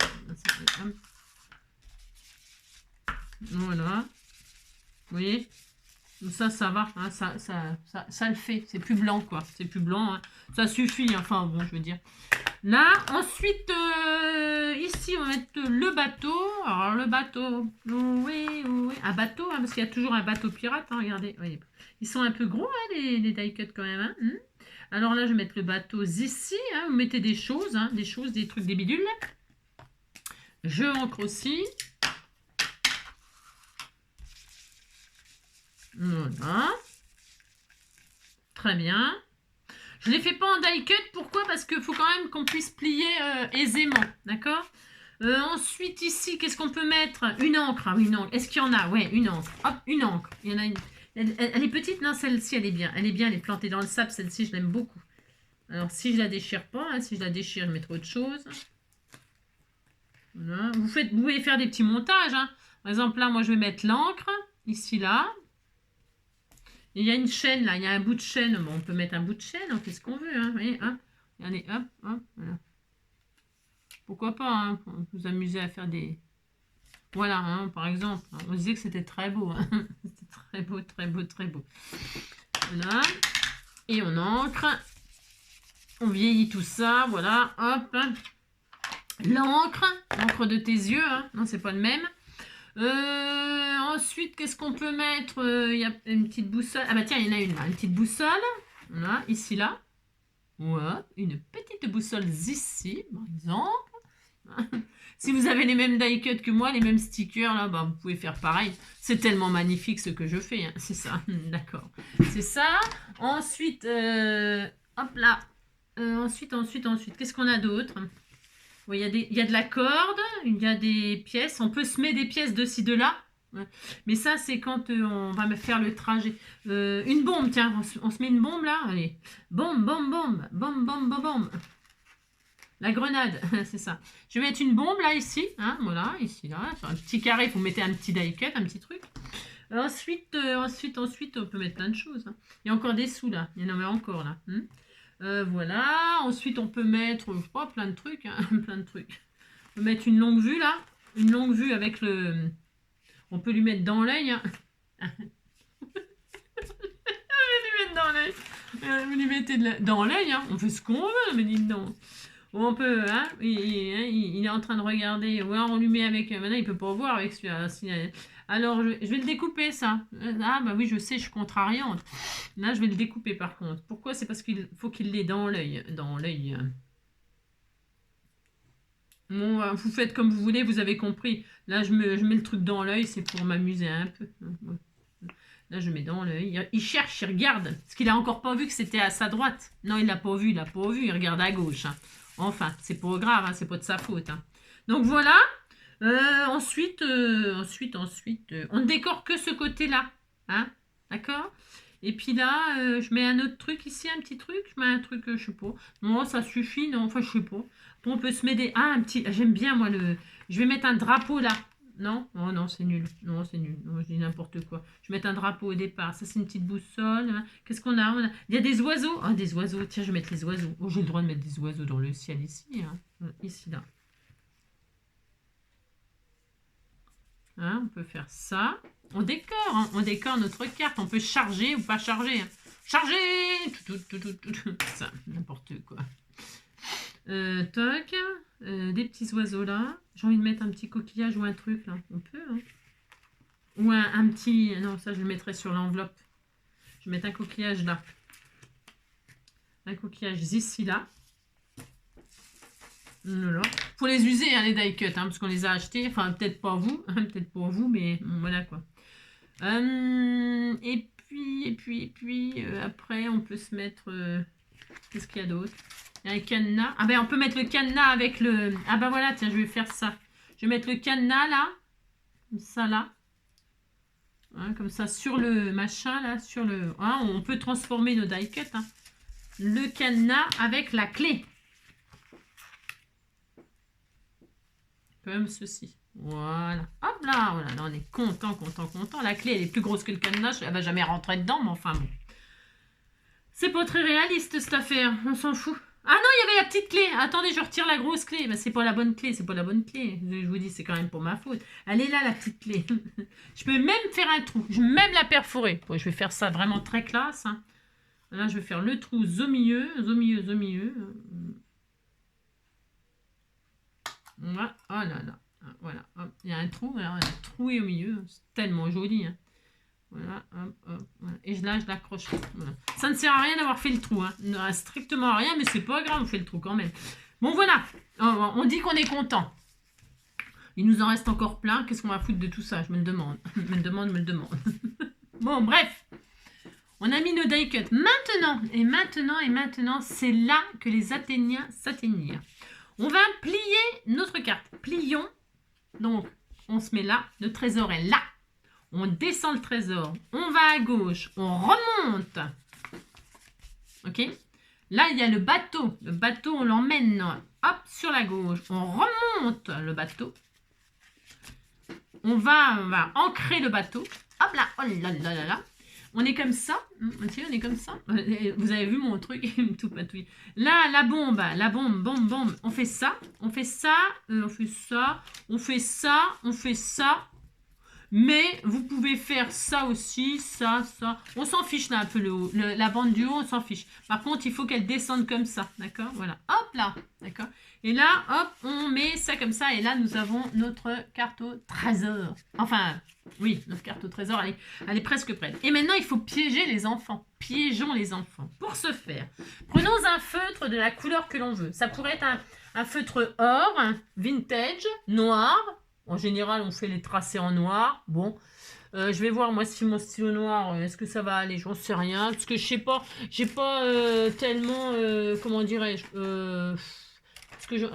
[SPEAKER 1] Voilà. Vous voyez? Ça va, hein, ça le fait. C'est plus blanc, quoi. C'est plus blanc. Hein. Ça suffit, enfin, bon, je veux dire. Là, ensuite, ici, on va mettre le bateau. Alors, le bateau, oui. Un bateau, hein, parce qu'il y a toujours un bateau pirate, hein, regardez. Oui. Ils sont un peu gros, hein, les die cuts, quand même. Hein. Alors là, je vais mettre le bateau ici. Hein, vous mettez des choses, hein, des trucs, des bidules. Je ancre aussi. Voilà. Très bien. Je ne les fais pas en die cut. Pourquoi? Parce qu'il faut quand même qu'on puisse plier aisément. D'accord? Ensuite, ici, qu'est-ce qu'on peut mettre? Une encre. Ah oui, une encre. Est-ce qu'il y en a? Ouais, une encre. Hop, une encre. Il y en a une. Elle est petite, non, celle-ci, elle est bien. Elle est bien, elle est plantée dans le sable. Celle-ci, je l'aime beaucoup. Alors, si je la déchire pas, hein, si je la déchire, je mettrai autre chose. Voilà. Vous pouvez faire des petits montages. Hein. Par exemple, là, moi, je vais mettre l'encre. Ici, là. Et il y a une chaîne, là. Il y a un bout de chaîne. Bon, on peut mettre un bout de chaîne. On fait ce qu'on veut. Hein. Vous voyez, hein. Allez, hop, hop. Voilà. Pourquoi pas, hein, vous amuser à faire des... Voilà, hein, par exemple. On disait que c'était très beau. Hein. C'était très beau, très beau, très beau. Voilà. Et on encre. On vieillit tout ça. Voilà, hop. L'encre. L'encre de tes yeux. Hein. Non, c'est pas le même. Ensuite, qu'est-ce qu'on peut mettre? Il y a une petite boussole. Ah bah tiens, il y en a une là. Une petite boussole. Voilà, ici, là. Voilà, une petite boussole ici, par exemple. Si vous avez les mêmes die cut que moi, les mêmes stickers, là, bah, vous pouvez faire pareil. C'est tellement magnifique ce que je fais. Hein. C'est ça, d'accord. C'est ça. Ensuite, hop là. Ensuite, qu'est-ce qu'on a d'autre? Il y a de la corde, il y a des pièces. On peut semer des pièces de ci, de là. Ouais. Mais ça, c'est quand on va me faire le trajet. Une bombe, tiens. On se met une bombe, là. Allez. Bombe, bombe, bombe. Bombe, bombe, bombe, bombe. La grenade, c'est ça. Je vais mettre une bombe, là, ici. Hein, voilà, ici, là. Sur un petit carré, vous mettez un petit die cut, un petit truc. Ensuite, on peut mettre plein de choses. Hein. Il y a encore des sous, là. Il y en a encore, là. Voilà. Ensuite, on peut mettre, je crois, plein de trucs. Hein, plein de trucs. On peut mettre une longue vue, là. Une longue vue avec le... On peut lui mettre dans l'œil. Hein. On peut lui mettre dans l'œil. Vous lui mettez dans l'œil. Hein. On fait ce qu'on veut, mais dites donc. On peut, hein, il est en train de regarder. Ou alors on lui met avec... Maintenant, il ne peut pas voir avec celui-là. Alors, je vais le découper, ça. Ah, bah oui, je sais, je suis contrariante. Là, je vais le découper, par contre. Pourquoi? C'est parce qu'il faut qu'il l'ait dans l'œil. Dans l'œil. Bon, vous faites comme vous voulez, vous avez compris. Là, je mets le truc dans l'œil, c'est pour m'amuser un peu. Là, je mets dans l'œil. Il cherche, il regarde. Parce qu'il a encore pas vu que c'était à sa droite. Non, il l'a pas vu, Il regarde à gauche. Hein. Enfin, c'est pas grave, hein, c'est pas de sa faute. Hein. Donc voilà. Ensuite, on ne décore que ce côté-là. Hein, d'accord? Et puis là, je mets un autre truc ici, un petit truc. Je mets un truc, je sais pas. Non, ça suffit, non, enfin, je sais pas. On peut se mettre des... Ah, un petit... J'aime bien, moi, le... Je vais mettre un drapeau, là. Non? Oh non, c'est nul. Non, c'est nul. Non, je dis n'importe quoi. Je vais mettre un drapeau au départ. Ça, c'est une petite boussole. Hein. Qu'est-ce qu'on a? Il y a des oiseaux. Ah, des oiseaux. Tiens, je vais mettre les oiseaux. Oh, j'ai le droit de mettre des oiseaux dans le ciel ici. Hein. Ici, là. Hein, on peut faire ça. On décore. Hein. On décore notre carte. On peut charger ou pas charger. Hein. Charger! Ça, n'importe quoi. Toc. Des petits oiseaux là. J'ai envie de mettre un petit coquillage ou un truc là. On peut. Hein. Ou un petit... Non, ça je le mettrai sur l'enveloppe. Je vais mettre un coquillage là. Un coquillage ici là. Voilà. Faut les user hein, les die cut. Hein, parce qu'on les a achetés. Enfin, peut-être pas vous. Peut-être pas vous, mais voilà quoi. Et puis, après, on peut se mettre... Qu'est-ce qu'il y a d'autre? Il y a un cadenas. Ah ben, on peut mettre le cadenas avec le... Ah ben voilà, tiens, je vais faire ça. Je vais mettre le cadenas là. Comme ça là. Hein, comme ça, sur le machin là. Sur le... Hein, on peut transformer nos die cut. Hein. Le cadenas avec la clé. Comme ceci. Voilà. Hop là, voilà. Là, on est content. La clé, elle est plus grosse que le cadenas. Elle va jamais rentrer dedans, mais enfin bon. C'est pas très réaliste cette affaire. On s'en fout. Ah non, il y avait la petite clé. Attendez, je retire la grosse clé. Ben, c'est pas la bonne clé, Je vous dis, c'est quand même pour ma faute. Elle est là, la petite clé. Je peux même faire un trou. Je vais même la perforer. Bon, je vais faire ça vraiment très classe. Hein. Là, je vais faire le trou au milieu. Voilà. Oh là là. Voilà. Hop. Il y a un trou. Alors, il y a un trou au milieu. C'est tellement joli. Hein. Voilà, hop. Voilà. Et là, je l'accroche. Voilà. Ça ne sert à rien d'avoir fait le trou. Hein. Strictement à rien, mais c'est pas grave, on fait le trou quand même. Bon, voilà. On dit qu'on est content. Il nous en reste encore plein. Qu'est-ce qu'on va foutre de tout ça? Je me le demande. me le demande. Bon, bref. On a mis nos die cut. Maintenant, c'est là que les Athéniens s'atteignirent. On va plier notre carte. Plions. Donc, on se met là. Le trésor est là. On descend le trésor. On va à gauche. On remonte. Ok? Là, il y a le bateau. Le bateau, on l'emmène, hop, sur la gauche. On remonte le bateau. On va ancrer le bateau. Hop là, oh là là là là. On est comme ça. On est comme ça. Vous avez vu mon truc, il me tout patouille. Là, la bombe, bombe. On fait ça, on fait ça, on fait ça, on fait ça, on fait ça. Mais vous pouvez faire ça aussi, ça. On s'en fiche là un peu le haut. La bande du haut, on s'en fiche. Par contre, il faut qu'elle descende comme ça. D'accord? Voilà. Hop là. D'accord? Et là, hop, on met ça comme ça. Et là, nous avons notre carte au trésor. Enfin, oui, notre carte au trésor, elle est presque prête. Et maintenant, il faut piéger les enfants. Piégeons les enfants. Pour ce faire, prenons un feutre de la couleur que l'on veut. Ça pourrait être un feutre or, vintage, noir. En général, on fait les tracés en noir. Bon, je vais voir moi si mon stylo noir, est-ce que ça va aller? J'en sais rien. Parce que je sais pas, j'ai pas tellement, comment dirais-je,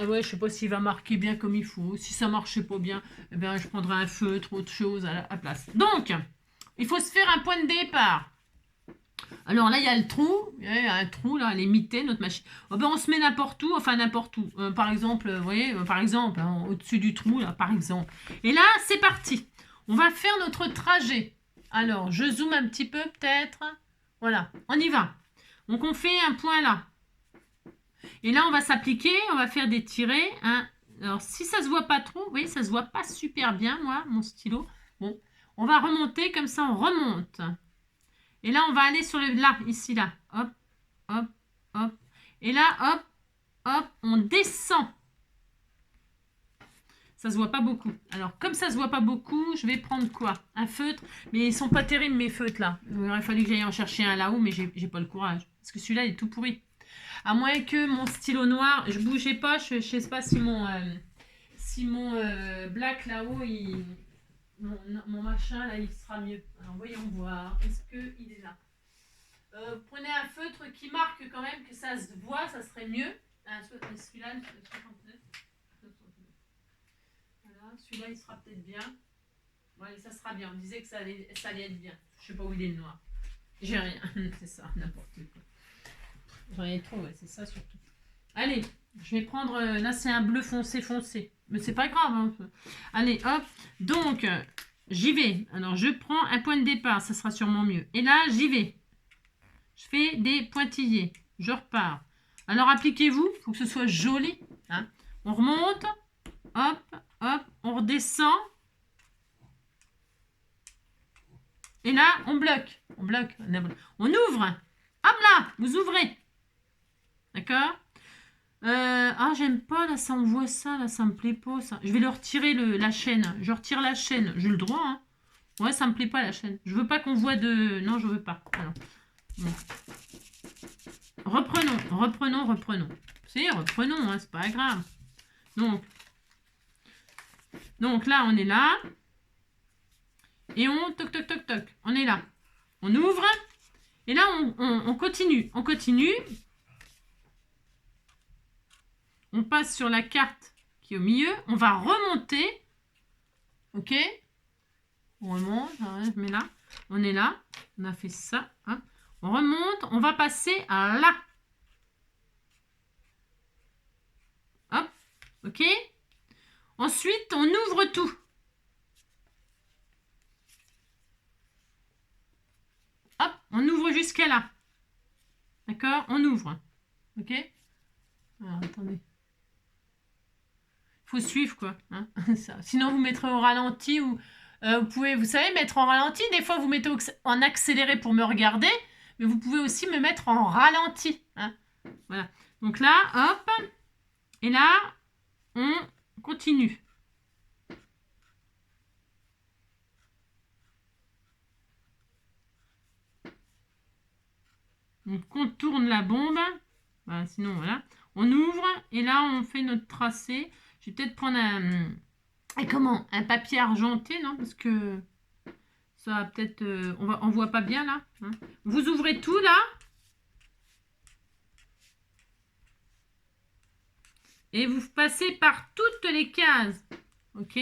[SPEAKER 1] ouais, je sais pas s'il va marquer bien comme il faut. Si ça marchait pas bien, eh bien, je prendrai un feutre, autre chose à la place. Donc, il faut se faire un point de départ. Alors là, il y a le trou. Il y a un trou, là, elle est mitée, notre machine. Oh ben, on se met n'importe où, enfin n'importe où. Par exemple, vous voyez, par exemple, hein, au-dessus du trou, là, par exemple. Et là, c'est parti. On va faire notre trajet. Alors, je zoome un petit peu, peut-être. Voilà, on y va. Donc, on fait un point là. Et là, on va s'appliquer, on va faire des tirets. Hein. Alors, si ça se voit pas trop, vous voyez, ça se voit pas super bien, moi, mon stylo. Bon, on va remonter, comme ça, on remonte. Et là, on va aller sur le... Là, ici, là. Hop, hop, hop. Et là, hop, hop, on descend. Ça se voit pas beaucoup. Alors, comme ça se voit pas beaucoup, je vais prendre quoi? Un feutre. Mais ils sont pas terribles, mes feutres, là. Il aurait fallu que j'aille en chercher un là-haut, mais j'ai pas le courage. Parce que celui-là, il est tout pourri. À moins que mon stylo noir... Je bougeais pas, je sais pas si mon black là-haut, il... Mon machin, là, il sera mieux. Alors, voyons voir. Est-ce qu'il est là? Prenez un feutre qui marque quand même que ça se voit, ça serait mieux. Celui-là, 69. Voilà, celui-là, il sera peut-être bien. Ouais, ça sera bien. On disait que ça allait être bien. Je sais pas où il est le noir. J'ai rien. C'est ça, n'importe quoi. J'en ai trop, ouais, c'est ça surtout. Allez, je vais prendre... là, c'est un bleu foncé. Mais c'est pas grave. Hein. Allez, hop. Donc, j'y vais. Alors, je prends un point de départ. Ça sera sûrement mieux. Et là, j'y vais. Je fais des pointillés. Je repars. Alors, appliquez-vous. Il faut que ce soit joli. Hein. On remonte. Hop, hop. On redescend. Et là, on bloque. On ouvre. Hop là, vous ouvrez. D'accord? Ah, j'aime pas, là, ça, on voit ça, là, ça me plaît pas, ça. Je vais leur retirer la chaîne. Je retire la chaîne. J'ai le droit, hein. Ouais, ça me plaît pas, la chaîne. Je veux pas qu'on voit de... Non, je veux pas. Alors, bon. Reprenons. Si, reprenons, hein, c'est pas grave. Donc là, on est là. Et on... Toc. On est là. On ouvre. Et là, on continue. On continue. On passe sur la carte qui est au milieu. On va remonter. Ok? On remonte. Je mets là. On est là. On a fait ça. Hein. On remonte. On va passer à là. Hop. Ok? Ensuite, on ouvre tout. Hop. On ouvre jusqu'à là. D'accord? On ouvre. Ok? Alors, attendez. Faut suivre quoi. Hein ça. Sinon vous mettrez au ralenti ou vous pouvez, vous savez, mettre en ralenti. Des fois vous mettez en accéléré pour me regarder, mais vous pouvez aussi me mettre en ralenti. Hein voilà. Donc là, hop, et là on continue. On contourne la bombe. Voilà, sinon voilà. On ouvre et là on fait notre tracé. Je vais peut-être prendre un papier argenté, non? Parce que ça va peut-être... on voit pas bien, là. Hein. Vous ouvrez tout, là. Et vous passez par toutes les cases. OK?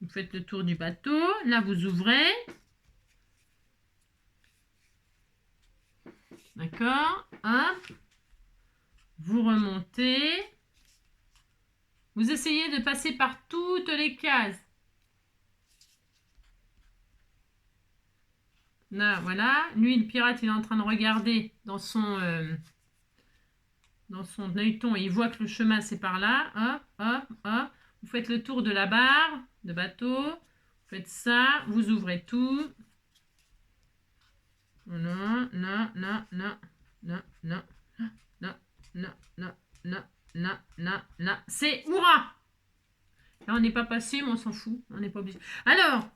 [SPEAKER 1] Vous faites le tour du bateau. Là, vous ouvrez. D'accord. Hop. Vous remontez. Vous essayez de passer par toutes les cases. Là, voilà. Lui, le pirate, il est en train de regarder dans son œilleton. Il voit que le chemin, c'est par là. Hop, hop, hop. Vous faites le tour de la barre de bateau. Vous faites ça. Vous ouvrez tout. Non, non, non, non, non, non, non, non, non, non, non, non, non. C'est hurrah! Là, on n'est pas passé, mais on s'en fout. On n'est pas obligé. Alors,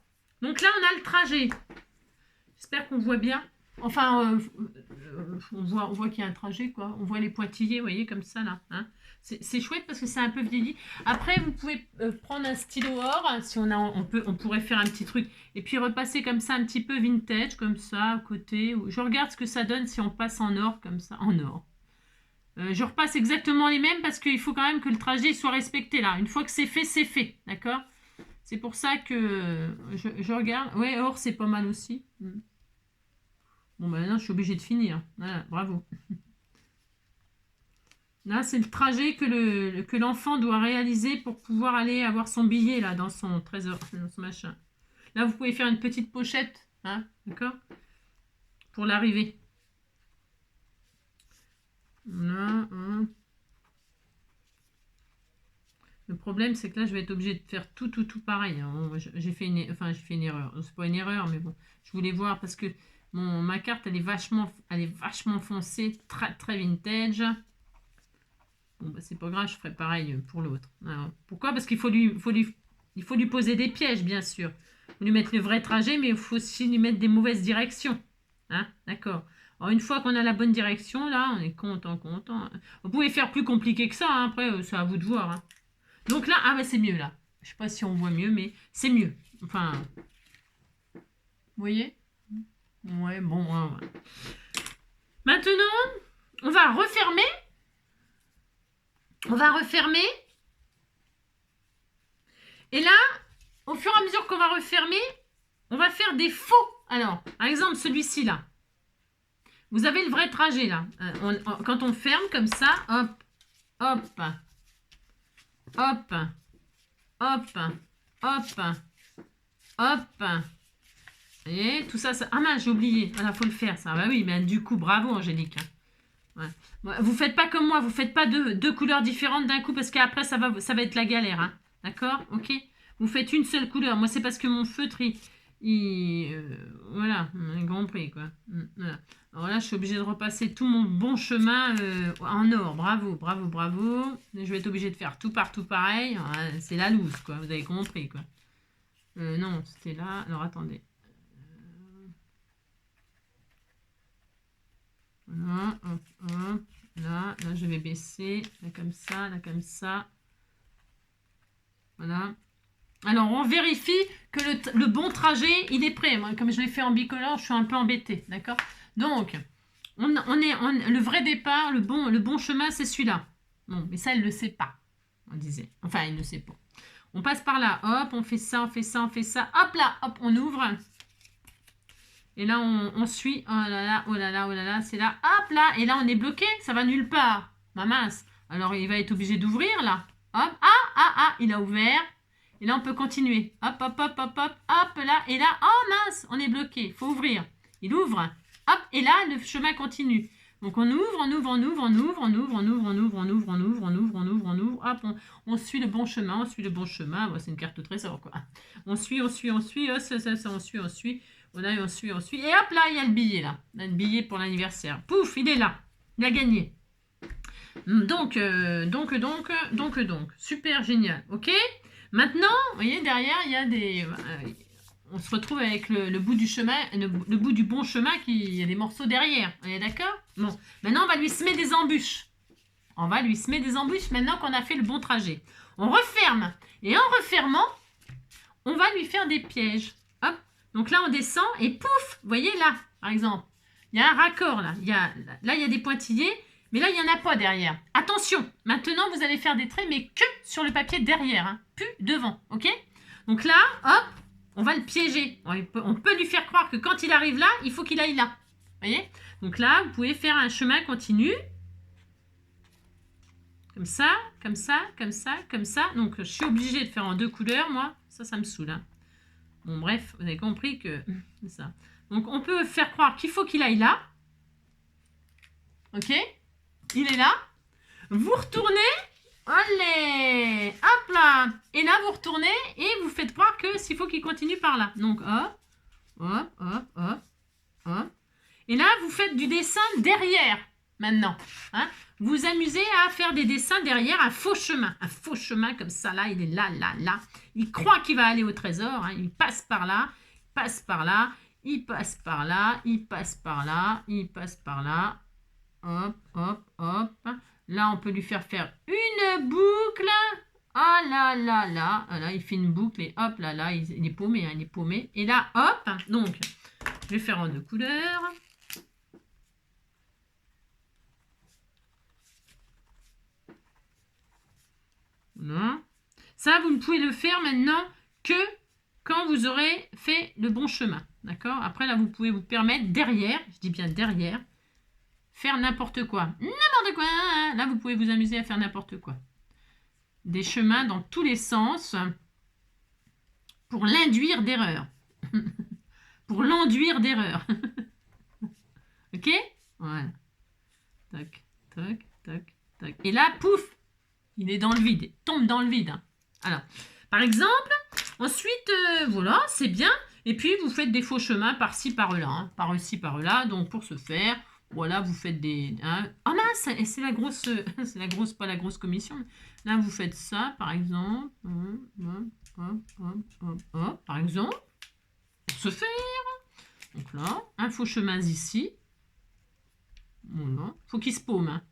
[SPEAKER 1] donc là, on a le trajet. J'espère qu'on voit bien. Enfin, on voit qu'il y a un trajet, quoi. On voit les pointillés, vous voyez, comme ça, là. Hein. C'est chouette parce que c'est un peu vieilli. Après, vous pouvez prendre un stylo or. Hein, si on pourrait faire un petit truc. Et puis repasser comme ça, un petit peu vintage, comme ça, à côté. Je regarde ce que ça donne si on passe en or, comme ça. En or. Je repasse exactement les mêmes parce qu'il faut quand même que le trajet soit respecté, là. Une fois que c'est fait, d'accord? C'est pour ça que je regarde. Ouais, or, c'est pas mal aussi. Bon, ben là, je suis obligée de finir. Voilà, bravo. Là, c'est le trajet que l'enfant doit réaliser pour pouvoir aller avoir son billet, là, dans son trésor, dans son machin. Là, vous pouvez faire une petite pochette, hein, d'accord? Pour l'arrivée. Là, hein. Le problème, c'est que là, je vais être obligée de faire tout pareil. Bon, j'ai fait une erreur. C'est pas une erreur, mais bon, je voulais voir parce que ma carte, elle est vachement foncée, très vintage. Bon, bah, c'est pas grave, je ferai pareil pour l'autre. Pourquoi? Parce qu'il faut lui poser des pièges, bien sûr. Faut lui mettre le vrai trajet, mais il faut aussi lui mettre des mauvaises directions. Hein? D'accord. Alors, une fois qu'on a la bonne direction, là, on est content. Vous pouvez faire plus compliqué que ça, hein. Après, c'est à vous de voir. Hein. Donc là, ah ouais, c'est mieux, là. Je sais pas si on voit mieux, mais c'est mieux. Enfin, vous voyez? Ouais, bon. Ouais. Maintenant, on va refermer. Et là, au fur et à mesure qu'on va refermer, on va faire des faux. Alors, par exemple, celui-ci, là. Vous avez le vrai trajet, là. Quand on ferme comme ça, hop, hop, hop, hop, hop, hop. Vous voyez, tout ça, ah mince, j'ai oublié. Voilà, faut le faire, ça. Bah oui, mais du coup, bravo, Angélique. Ouais. Vous faites pas comme moi, vous faites pas deux couleurs différentes d'un coup parce qu'après ça va être la galère, hein. D'accord? Ok? Vous faites une seule couleur. Moi c'est parce que mon feutre voilà, un grand prix quoi. Voilà. Alors là je suis obligée de repasser tout mon bon chemin en or. Bravo. Je vais être obligée de faire tout partout pareil. C'est la loose quoi, vous avez compris quoi. Non, c'était là. Alors attendez. Voilà, hop. Là, je vais baisser, là comme ça. Voilà. Alors, on vérifie que le bon trajet, il est prêt. Moi, comme je l'ai fait en bicolore, je suis un peu embêtée, d'accord? Donc, le vrai départ, le bon chemin, c'est celui-là. Bon, mais ça, elle ne le sait pas, on disait. Enfin, il ne le sait pas. On passe par là, hop, on fait ça. Hop là, hop, on ouvre. Et là, on suit. Oh là là, c'est là. Hop là. Et là, on est bloqué. Ça va nulle part. Ma mince. Alors, il va être obligé d'ouvrir là. Hop. Ah, il a ouvert. Et là, on peut continuer. Hop. Hop là. Et là, oh mince, on est bloqué. Il faut ouvrir. Il ouvre. Hop. Et là, le chemin continue. Donc, on ouvre. Hop, on suit le bon chemin. Bon, c'est une carte au trésor, quoi. On suit. Oh, ça, on suit. On suit. Et hop là, il y a le billet là. On a le billet pour l'anniversaire. Pouf, il est là. Il a gagné. Donc. Super génial. Ok. Maintenant, vous voyez, derrière, il y a des... on se retrouve avec le bout du chemin, le bout du bon chemin, il y a des morceaux derrière. On est d'accord? Bon. Maintenant, on va lui semer des embûches. Maintenant qu'on a fait le bon trajet. On referme. Et en refermant, on va lui faire des pièges. Hop. Donc là, on descend et pouf, vous voyez là, par exemple, il y a un raccord là. Là, il y a des pointillés, mais là, il n'y en a pas derrière. Attention, maintenant, vous allez faire des traits, mais que sur le papier derrière, hein, plus devant, ok? Donc là, hop, on va le piéger. On peut lui faire croire que quand il arrive là, il faut qu'il aille là. Vous voyez? Donc là, vous pouvez faire un chemin continu. Comme ça, comme ça, comme ça, comme ça. Donc, je suis obligée de faire en 2 couleurs, moi. Ça me saoule. Hein. Bon, bref, vous avez compris que c'est ça. Donc, on peut faire croire qu'il faut qu'il aille là. Ok? Il est là. Vous retournez. Allez! Hop là! Et là, vous retournez et vous faites croire que s'il faut qu'il continue par là. Donc, hop, hop, hop, hop, hop. Et là, vous faites du dessin derrière, maintenant. Hein? Vous vous amusez à faire des dessins derrière un faux chemin. Un faux chemin comme ça, là, il est là, là, là. Il croit qu'il va aller au trésor. Hein. Il passe par là, passe par là, il passe par là, il passe par là, il passe par là. Hop, hop, hop. Là, on peut lui faire une boucle. Ah là là là. Là, il fait une boucle et hop là là, il est paumé, hein, il est paumé. Et là, hop. Donc, je vais faire en 2 couleurs. Voilà. Ça, vous ne pouvez le faire maintenant que quand vous aurez fait le bon chemin. D'accord? Après, là, vous pouvez vous permettre derrière, je dis bien derrière, faire n'importe quoi. N'importe quoi. Là, vous pouvez vous amuser à faire n'importe quoi. Des chemins dans tous les sens pour l'induire d'erreur. Pour l'enduire d'erreur. Ok? Voilà. Tac, tac, tac, tac. Et là, pouf, il est dans le vide. Il tombe dans le vide. Hein. Alors, par exemple, ensuite, voilà, c'est bien. Et puis, vous faites des faux chemins par-ci, par-là. Hein, par-ci, par-là. Donc, pour ce faire... Voilà, vous faites des... Hein. Oh mince, c'est la grosse... c'est la grosse, pas la grosse commission. Là, vous faites ça, par exemple. Par exemple. Pour se faire. Donc là, un faux chemin ici. Voilà. Faut qu'il se paume. Hein.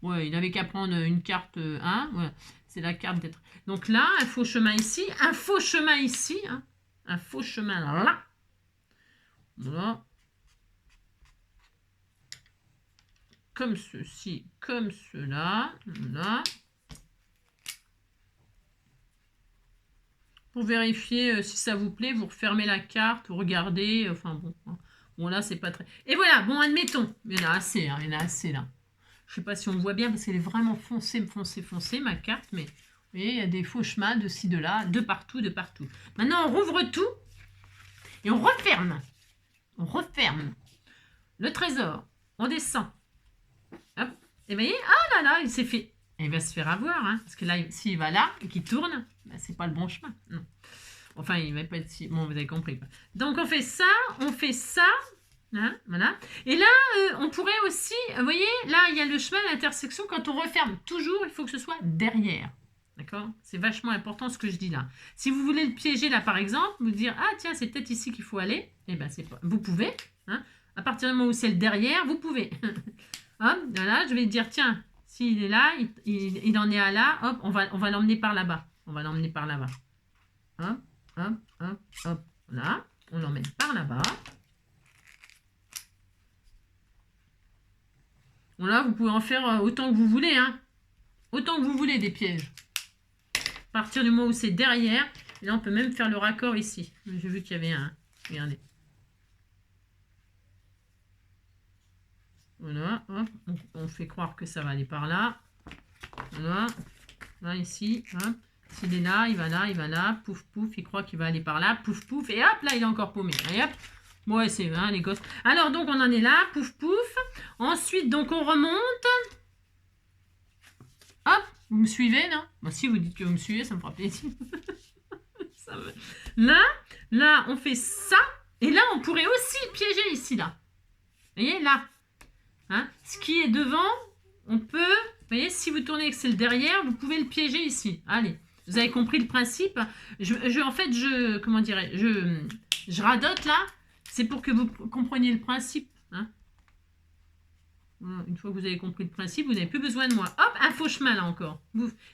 [SPEAKER 1] Ouais, il n'avait qu'à prendre une carte 1. Voilà. C'est la carte d'être... Donc là, un faux chemin ici. Un faux chemin ici. Hein. Un faux chemin là. Voilà. Comme ceci, comme cela, là. Pour vérifier si ça vous plaît, vous refermez la carte, vous regardez, enfin bon. Bon là, c'est pas très... Et voilà, bon, admettons. Il y en a assez, hein, il y en a assez là. Je sais pas si on voit bien, parce qu'elle est vraiment foncée, ma carte, mais vous voyez, il y a des faux chemins de ci, de là, de partout, de partout. Maintenant, on rouvre tout et on referme. On referme le trésor. On descend. Hop. Et vous voyez, ah là là, il s'est fait. Et il va se faire avoir, hein, parce que là, s'il va là et qu'il tourne, ben, c'est pas le bon chemin. Non. Enfin, il va pas être si. Bon, vous avez compris. Donc, on fait ça, hein, voilà. Et là, on pourrait aussi, vous voyez, là, il y a le chemin à l'intersection. Quand on referme, toujours, il faut que ce soit derrière. D'accord? C'est vachement important ce que je dis là. Si vous voulez le piéger là, par exemple, vous dire, ah tiens, c'est peut-être ici qu'il faut aller, et ben, c'est pas. Vous pouvez, hein, à partir du moment où c'est le derrière, vous pouvez. Hop, voilà, je vais dire, tiens, s'il est là, il en est à là, hop, on va l'emmener par là-bas. On va l'emmener par là-bas. Hop, hop, hop, hop. Là, on l'emmène par là-bas. Bon, là, vous pouvez en faire autant que vous voulez, hein. Autant que vous voulez des pièges. À partir du moment où c'est derrière, et là, on peut même faire le raccord ici. J'ai vu qu'il y avait un. Regardez. Voilà, hop, on fait croire que ça va aller par là. Voilà, là ici, hop. S'il est là, il va là, pouf, pouf, il croit qu'il va aller par là, pouf, pouf, et hop, là, il est encore paumé. Et hop, ouais, c'est hein, les gosses. Alors, donc, on en est là, pouf, pouf. Ensuite, donc, on remonte. Hop, vous me suivez, non? Bah, si vous dites que vous me suivez, ça me fera plaisir. Là, on fait ça. Et là, on pourrait aussi piéger ici, là. Vous voyez, là. Hein, ce qui est devant, on peut, vous voyez, si vous tournez et que c'est le derrière, vous pouvez le piéger ici. Allez, vous avez compris le principe. En fait, comment dirais-je, je radote là, c'est pour que vous compreniez le principe. Hein. Voilà, une fois que vous avez compris le principe, vous n'avez plus besoin de moi. Hop, un faux chemin là encore.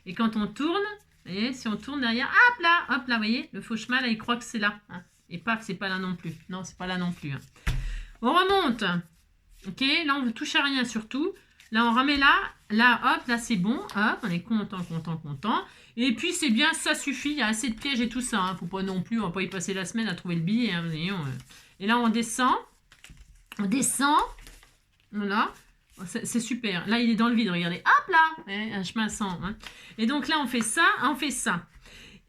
[SPEAKER 1] Et quand on tourne, vous voyez, si on tourne derrière, hop là, vous voyez, le faux chemin là, il croit que c'est là. Hein. Et paf, c'est pas là non plus. Non, c'est pas là non plus. Hein. On remonte. Ok, là on ne touche à rien surtout. Là, on remet là. Là, hop, là, c'est bon. Hop, on est content, content, content. Et puis, c'est bien, ça suffit. Il y a assez de pièges et tout ça. Hein. Faut pas non plus, on va pas y passer la semaine à trouver le billet. Hein. Et là, on descend. On descend. Voilà. C'est super. Là, il est dans le vide. Regardez. Hop là. Un chemin sans. Hein. Et donc là, on fait ça. On fait ça.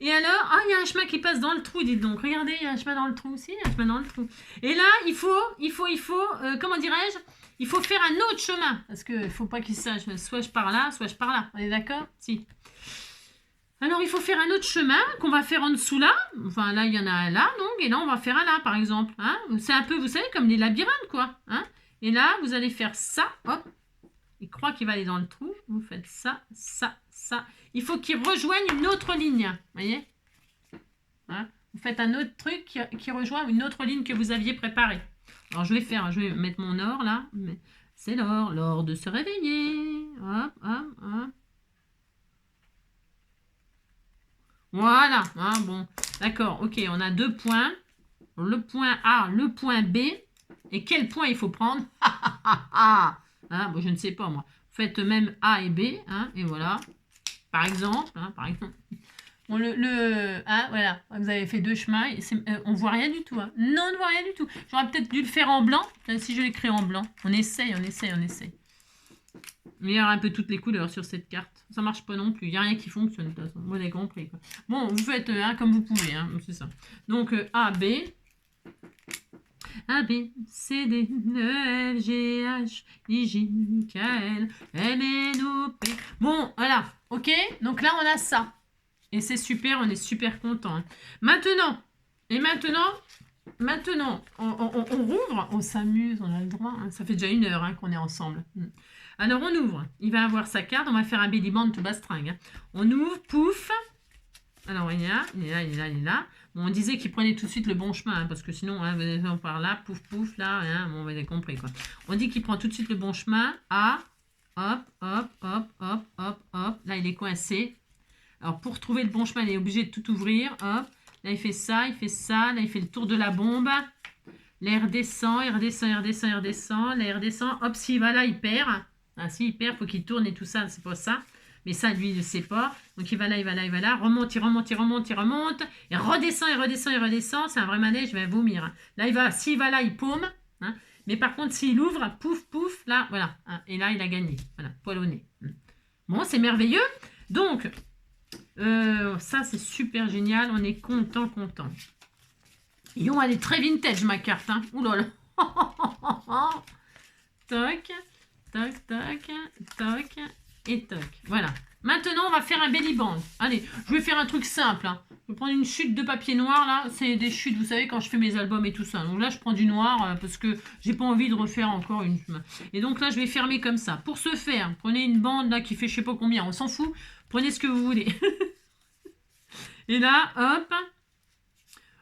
[SPEAKER 1] Et alors, il y a un chemin qui passe dans le trou, dites donc. Regardez, il y a un chemin dans le trou aussi, il y a un chemin dans le trou. Et là, il faut, comment dirais-je, il faut faire un autre chemin. Parce qu'il ne faut pas qu'il sache, soit je pars là, soit je pars là. On est d'accord? Si. Alors, il faut faire un autre chemin qu'on va faire en dessous là. Enfin, là, il y en a un là, donc. Et là, on va faire un là, par exemple. Hein. C'est un peu, vous savez, comme les labyrinthes, quoi. Hein. Et là, vous allez faire ça, hop. Il croit qu'il va aller dans le trou. Vous faites ça, ça, ça. Il faut qu'il rejoigne une autre ligne. Vous voyez, hein. Vous faites un autre truc qui rejoint une autre ligne que vous aviez préparée. Alors, je vais mettre mon or là. C'est l'or, l'or de se réveiller. Hop, hop, hop. Voilà. Hein, bon, d'accord. Ok, on a 2 points. Le point A, le point B. Et quel point il faut prendre? Hein, bon, je ne sais pas moi. Faites même A et B, hein, et voilà. Par exemple, hein, par exemple. Bon, hein, voilà, vous avez fait 2 chemins. On voit rien du tout. Hein. Non, on ne voit rien du tout. J'aurais peut-être dû le faire en blanc. Si je l'écris en blanc. On essaye, on essaye, on essaye. Il y a un peu toutes les couleurs sur cette carte. Ça marche pas non plus. Il n'y a rien qui fonctionne de toute façon. Vous avez compris. Quoi. Bon, vous faites comme vous pouvez. Hein, c'est ça. Donc, A, B. A, B, C, D, E, F, G, H, I, J, K, L, M, N, O, P. Bon, voilà. Ok. Donc là, on a ça. Et c'est super. On est super content. Hein. Maintenant, on rouvre. On s'amuse. On a le droit. Hein. Ça fait déjà 1 heure hein, qu'on est ensemble. Alors, on ouvre. Il va avoir sa carte. On va faire un belly band tout bastringue. Hein. On ouvre. Pouf. Alors, il est là, il est là, il est là, il est là. Bon, on disait qu'il prenait tout de suite le bon chemin, hein, parce que sinon, hein, par là, pouf, pouf, là, hein, bon, vous avez compris, quoi. On dit qu'il prend tout de suite le bon chemin. A, hop, hop, hop, hop, hop, hop. Là, il est coincé. Alors, pour trouver le bon chemin, il est obligé de tout ouvrir. Hop. Là, il fait ça, il fait ça. Là, il fait le tour de la bombe. Là, il redescend, il redescend, il redescend, il redescend. Là, il redescend. Hop, s'il va là, il perd. Ah, s'il perd, il faut qu'il tourne et tout ça, c'est pas ça. Mais ça, lui, il ne sait pas. Donc, il va là, il va là, il va là. Remonte, il remonte, il remonte, il remonte. Et redescend, il redescend, il redescend. C'est un vrai manège, je vais vomir. Là, s'il va là, il paume. Hein. Mais par contre, s'il ouvre, pouf, pouf, là, voilà. Hein. Et là, il a gagné. Voilà, poil au nez. Bon, c'est merveilleux. Donc, ça, c'est super génial. On est content, content. Et elle est très vintage, ma carte. Hein. Ouh là là. Toc, toc, toc, toc. Et toc. Voilà. Maintenant, on va faire un belly band. Allez, je vais faire un truc simple. Hein. Je vais prendre une chute de papier noir, là. C'est des chutes, vous savez, quand je fais mes albums et tout ça. Donc là, je prends du noir parce que j'ai pas envie de refaire encore une. Et donc là, je vais fermer comme ça. Pour ce faire, prenez une bande là qui fait je sais pas combien. On s'en fout. Prenez ce que vous voulez. Et là, hop.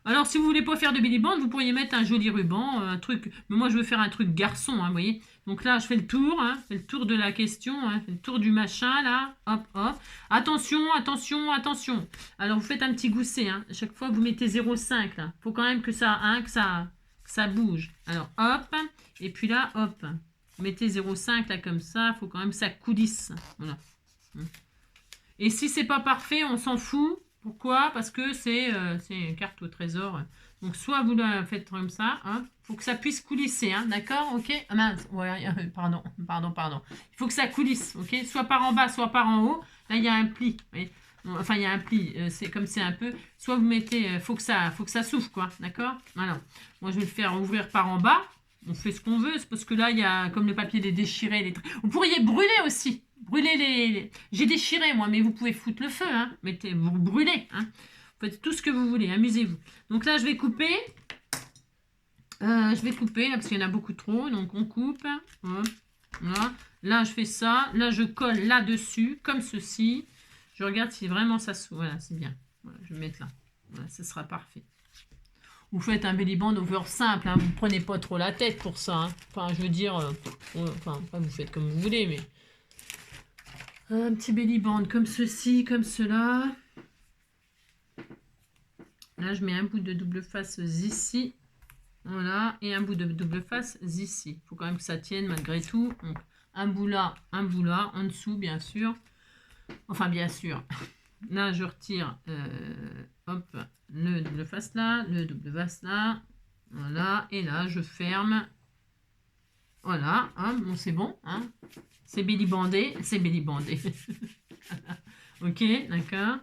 [SPEAKER 1] Alors, si vous voulez pas faire de belly band, vous pourriez mettre un joli ruban, un truc. Mais moi, je veux faire un truc garçon, hein, vous voyez. Donc là, je fais le tour, hein, je fais le tour de la question, hein, le tour du machin, là. Hop, hop. Attention, attention, attention. Alors, vous faites un petit gousset, hein. À chaque fois, vous mettez 0,5, là. Faut quand même que ça, hein, que ça bouge. Alors, hop. Et puis là, hop. Vous mettez 0,5, là, comme ça. Faut quand même que ça coulisse. Voilà. Et si c'est pas parfait, on s'en fout. Pourquoi? Parce que c'est une carte au trésor. Donc, soit vous la faites comme ça. Hein. Il faut que ça puisse coulisser. Hein. D'accord? Ok? Ah mince. Ouais, pardon. Il faut que ça coulisse. Ok? Soit par en bas, soit par en haut. Là, il y a un pli. Oui. Enfin, il y a un pli. C'est comme c'est un peu. Soit vous mettez. Faut que ça souffle, quoi. D'accord? Voilà. Moi, je vais le faire ouvrir par en bas. On fait ce qu'on veut. C'est parce que là, il y a comme le papier des déchirés. Vous pourriez brûler aussi. Brûlez les... J'ai déchiré, moi, mais vous pouvez foutre le feu. Hein. Vous brûlez. Hein. Vous faites tout ce que vous voulez. Amusez-vous. Donc là, je vais couper. Là, parce qu'il y en a beaucoup trop. Donc, on coupe. Hop. Voilà. Là, je fais ça. Là, je colle là-dessus, comme ceci. Je regarde si vraiment ça s'ouvre. Voilà, c'est bien. Voilà, je vais mettre là. Voilà, ce sera parfait. Vous faites un belly band over simple. Hein. Vous ne prenez pas trop la tête pour ça. Hein. Enfin, je veux dire... vous faites comme vous voulez, mais... Un petit belly band comme ceci, comme cela. Là, je mets un bout de double face ici. Voilà. Et un bout de double face ici. Il faut quand même que ça tienne malgré tout. Donc, un bout là, en dessous, bien sûr. Enfin, bien sûr. Là, je retire, hop, le double face là, le double face là. Voilà, et là, je ferme. Voilà, hein, bon, c'est bon. Hein. C'est belly bandé, c'est belly bandé. Ok, d'accord.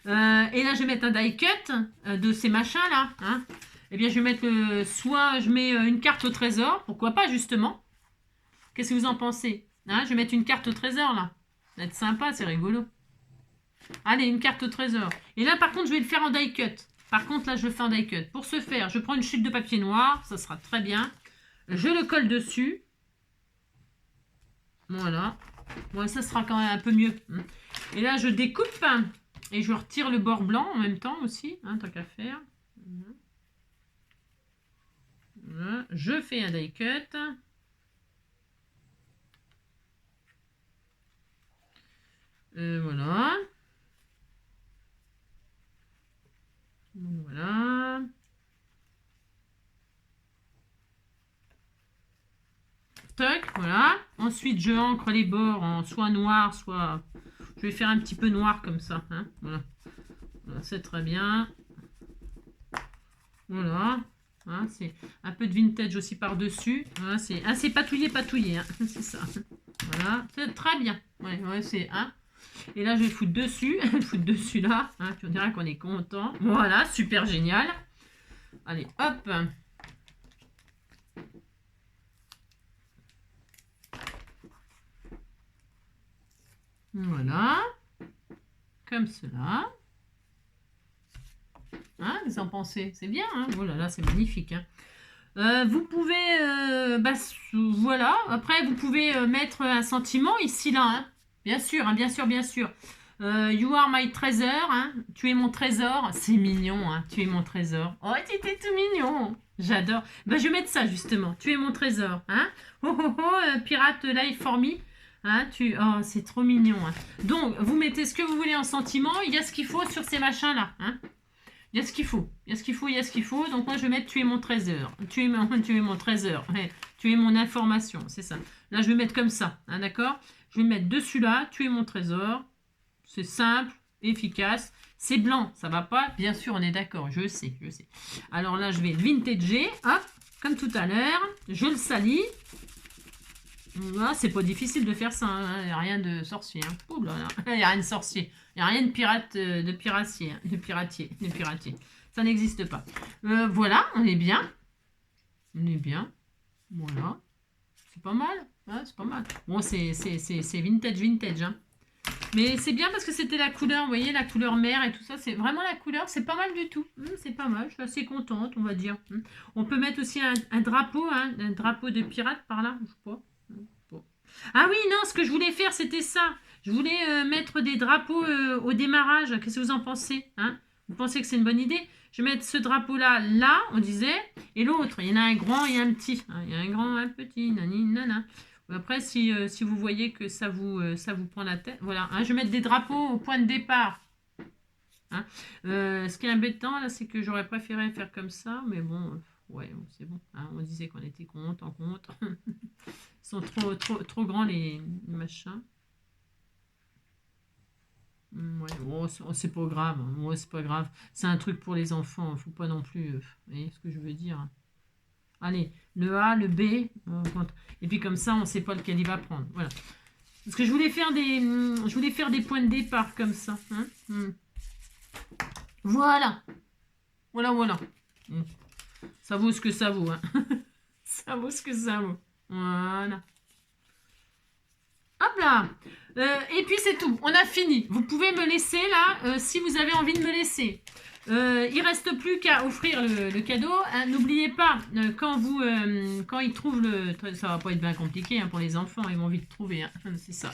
[SPEAKER 1] Et là, je vais mettre un die cut de ces machins là. Hein. Eh bien, je vais mettre soit je mets une carte au trésor, pourquoi pas justement. Qu'est-ce que vous en pensez? Hein, je vais mettre une carte au trésor là. Ça va être sympa, c'est rigolo. Allez, une carte au trésor. Et là, par contre, je vais le faire en die cut. Par contre, là, je le fais en die cut. Pour ce faire, je prends une chute de papier noir. Ça sera très bien. Je le colle dessus. Voilà. Bon, ça sera quand même un peu mieux. Et là, je découpe. Et je retire le bord blanc en même temps aussi. Hein, tant qu'à faire. Voilà. Je fais un die cut. Voilà. Voilà. Toc, voilà. Ensuite, je ancre les bords en soit noir, soit... Je vais faire un petit peu noir comme ça. Hein. Voilà. Voilà, c'est très bien. Voilà. Hein, c'est un peu de vintage aussi par-dessus. Voilà, c'est patouillé, patouillé. Hein. C'est ça. Voilà. C'est très bien. Ouais, ouais, c'est... Hein. Et là, je vais foutre dessus. Foutre dessus là. Hein, puis on dirait qu'on est content. Voilà, super génial. Allez, hop. Voilà. Comme cela. Hein, vous en pensez? C'est bien, hein? Oh là là, c'est magnifique. Hein. Vous pouvez... voilà. Après, vous pouvez mettre un sentiment ici, là. Hein. Bien sûr, hein, bien sûr, bien sûr. You are my treasure. Hein. Tu es mon trésor. C'est mignon, hein. Tu es mon trésor. Oh, tu étais tout mignon. J'adore. Bah, je vais mettre ça, justement. Tu es mon trésor. Hein. Oh, oh, oh, pirate life for me. Hein, oh, c'est trop mignon. Hein. Donc, vous mettez ce que vous voulez en sentiment. Il y a ce qu'il faut sur ces machins-là. Hein. Il y a ce qu'il faut. Il y a ce qu'il faut, il y a ce qu'il faut. Donc, moi, je vais mettre tu es mon trésor. Tu es mon trésor. Ouais. Tu es mon information. C'est ça. Là, je vais mettre comme ça. Hein, d'accord? Je vais mettre dessus là. Tu es mon trésor. C'est simple, efficace. C'est blanc. Ça va pas? Bien sûr, on est d'accord. Je sais, je sais. Alors là, je vais vintager. Hop, comme tout à l'heure. Je le salis. Voilà, c'est pas difficile de faire ça, hein. Il n'y a rien de sorcier. Hein. Oh là là. Il n'y a rien de sorcier. Il n'y a rien de pirate, de piratier, hein. de piratier. Ça n'existe pas. Voilà, on est bien. On est bien. Voilà. C'est pas mal. Ouais, c'est pas mal. Bon, c'est vintage. Hein. Mais c'est bien parce que c'était la couleur, vous voyez, la couleur mer et tout ça. C'est vraiment la couleur, c'est pas mal du tout. C'est pas mal, je suis assez contente, on va dire. On peut mettre aussi un drapeau, hein, un drapeau de pirate par là, je sais pas. Ah oui, non, ce que je voulais faire, c'était ça. Je voulais mettre des drapeaux au démarrage. Qu'est-ce que vous en pensez? Hein? Vous pensez que c'est une bonne idée? Je vais mettre ce drapeau-là, là, on disait. Et l'autre, il y en a un grand et un petit. Hein, il y a un grand et un petit. Nani, nana. Après, si vous voyez que ça vous prend la tête. Voilà. Hein, je vais mettre des drapeaux au point de départ. Hein? Ce qui est embêtant, là, c'est que j'aurais préféré faire comme ça. Mais bon... Ouais, c'est bon. Hein, on disait qu'on était en compte. Ils sont trop grands, les machins. Ouais, oh, c'est pas grave. Ouais, c'est pas grave. C'est un truc pour les enfants. Faut pas non plus... vous voyez ce que je veux dire? Allez, le A, le B. Et puis comme ça, on sait pas lequel il va prendre. Voilà. Parce que je voulais faire des points de départ comme ça. Hein. Voilà. Voilà. Ça vaut ce que ça vaut. Hein. Ça vaut ce que ça vaut. Voilà. Hop là. Et puis c'est tout. On a fini. Vous pouvez me laisser là si vous avez envie de me laisser. Il reste plus qu'à offrir le cadeau. Hein. N'oubliez pas, quand ils trouvent ça va pas être bien compliqué hein, pour les enfants. Ils vont vite trouver. Hein. C'est ça.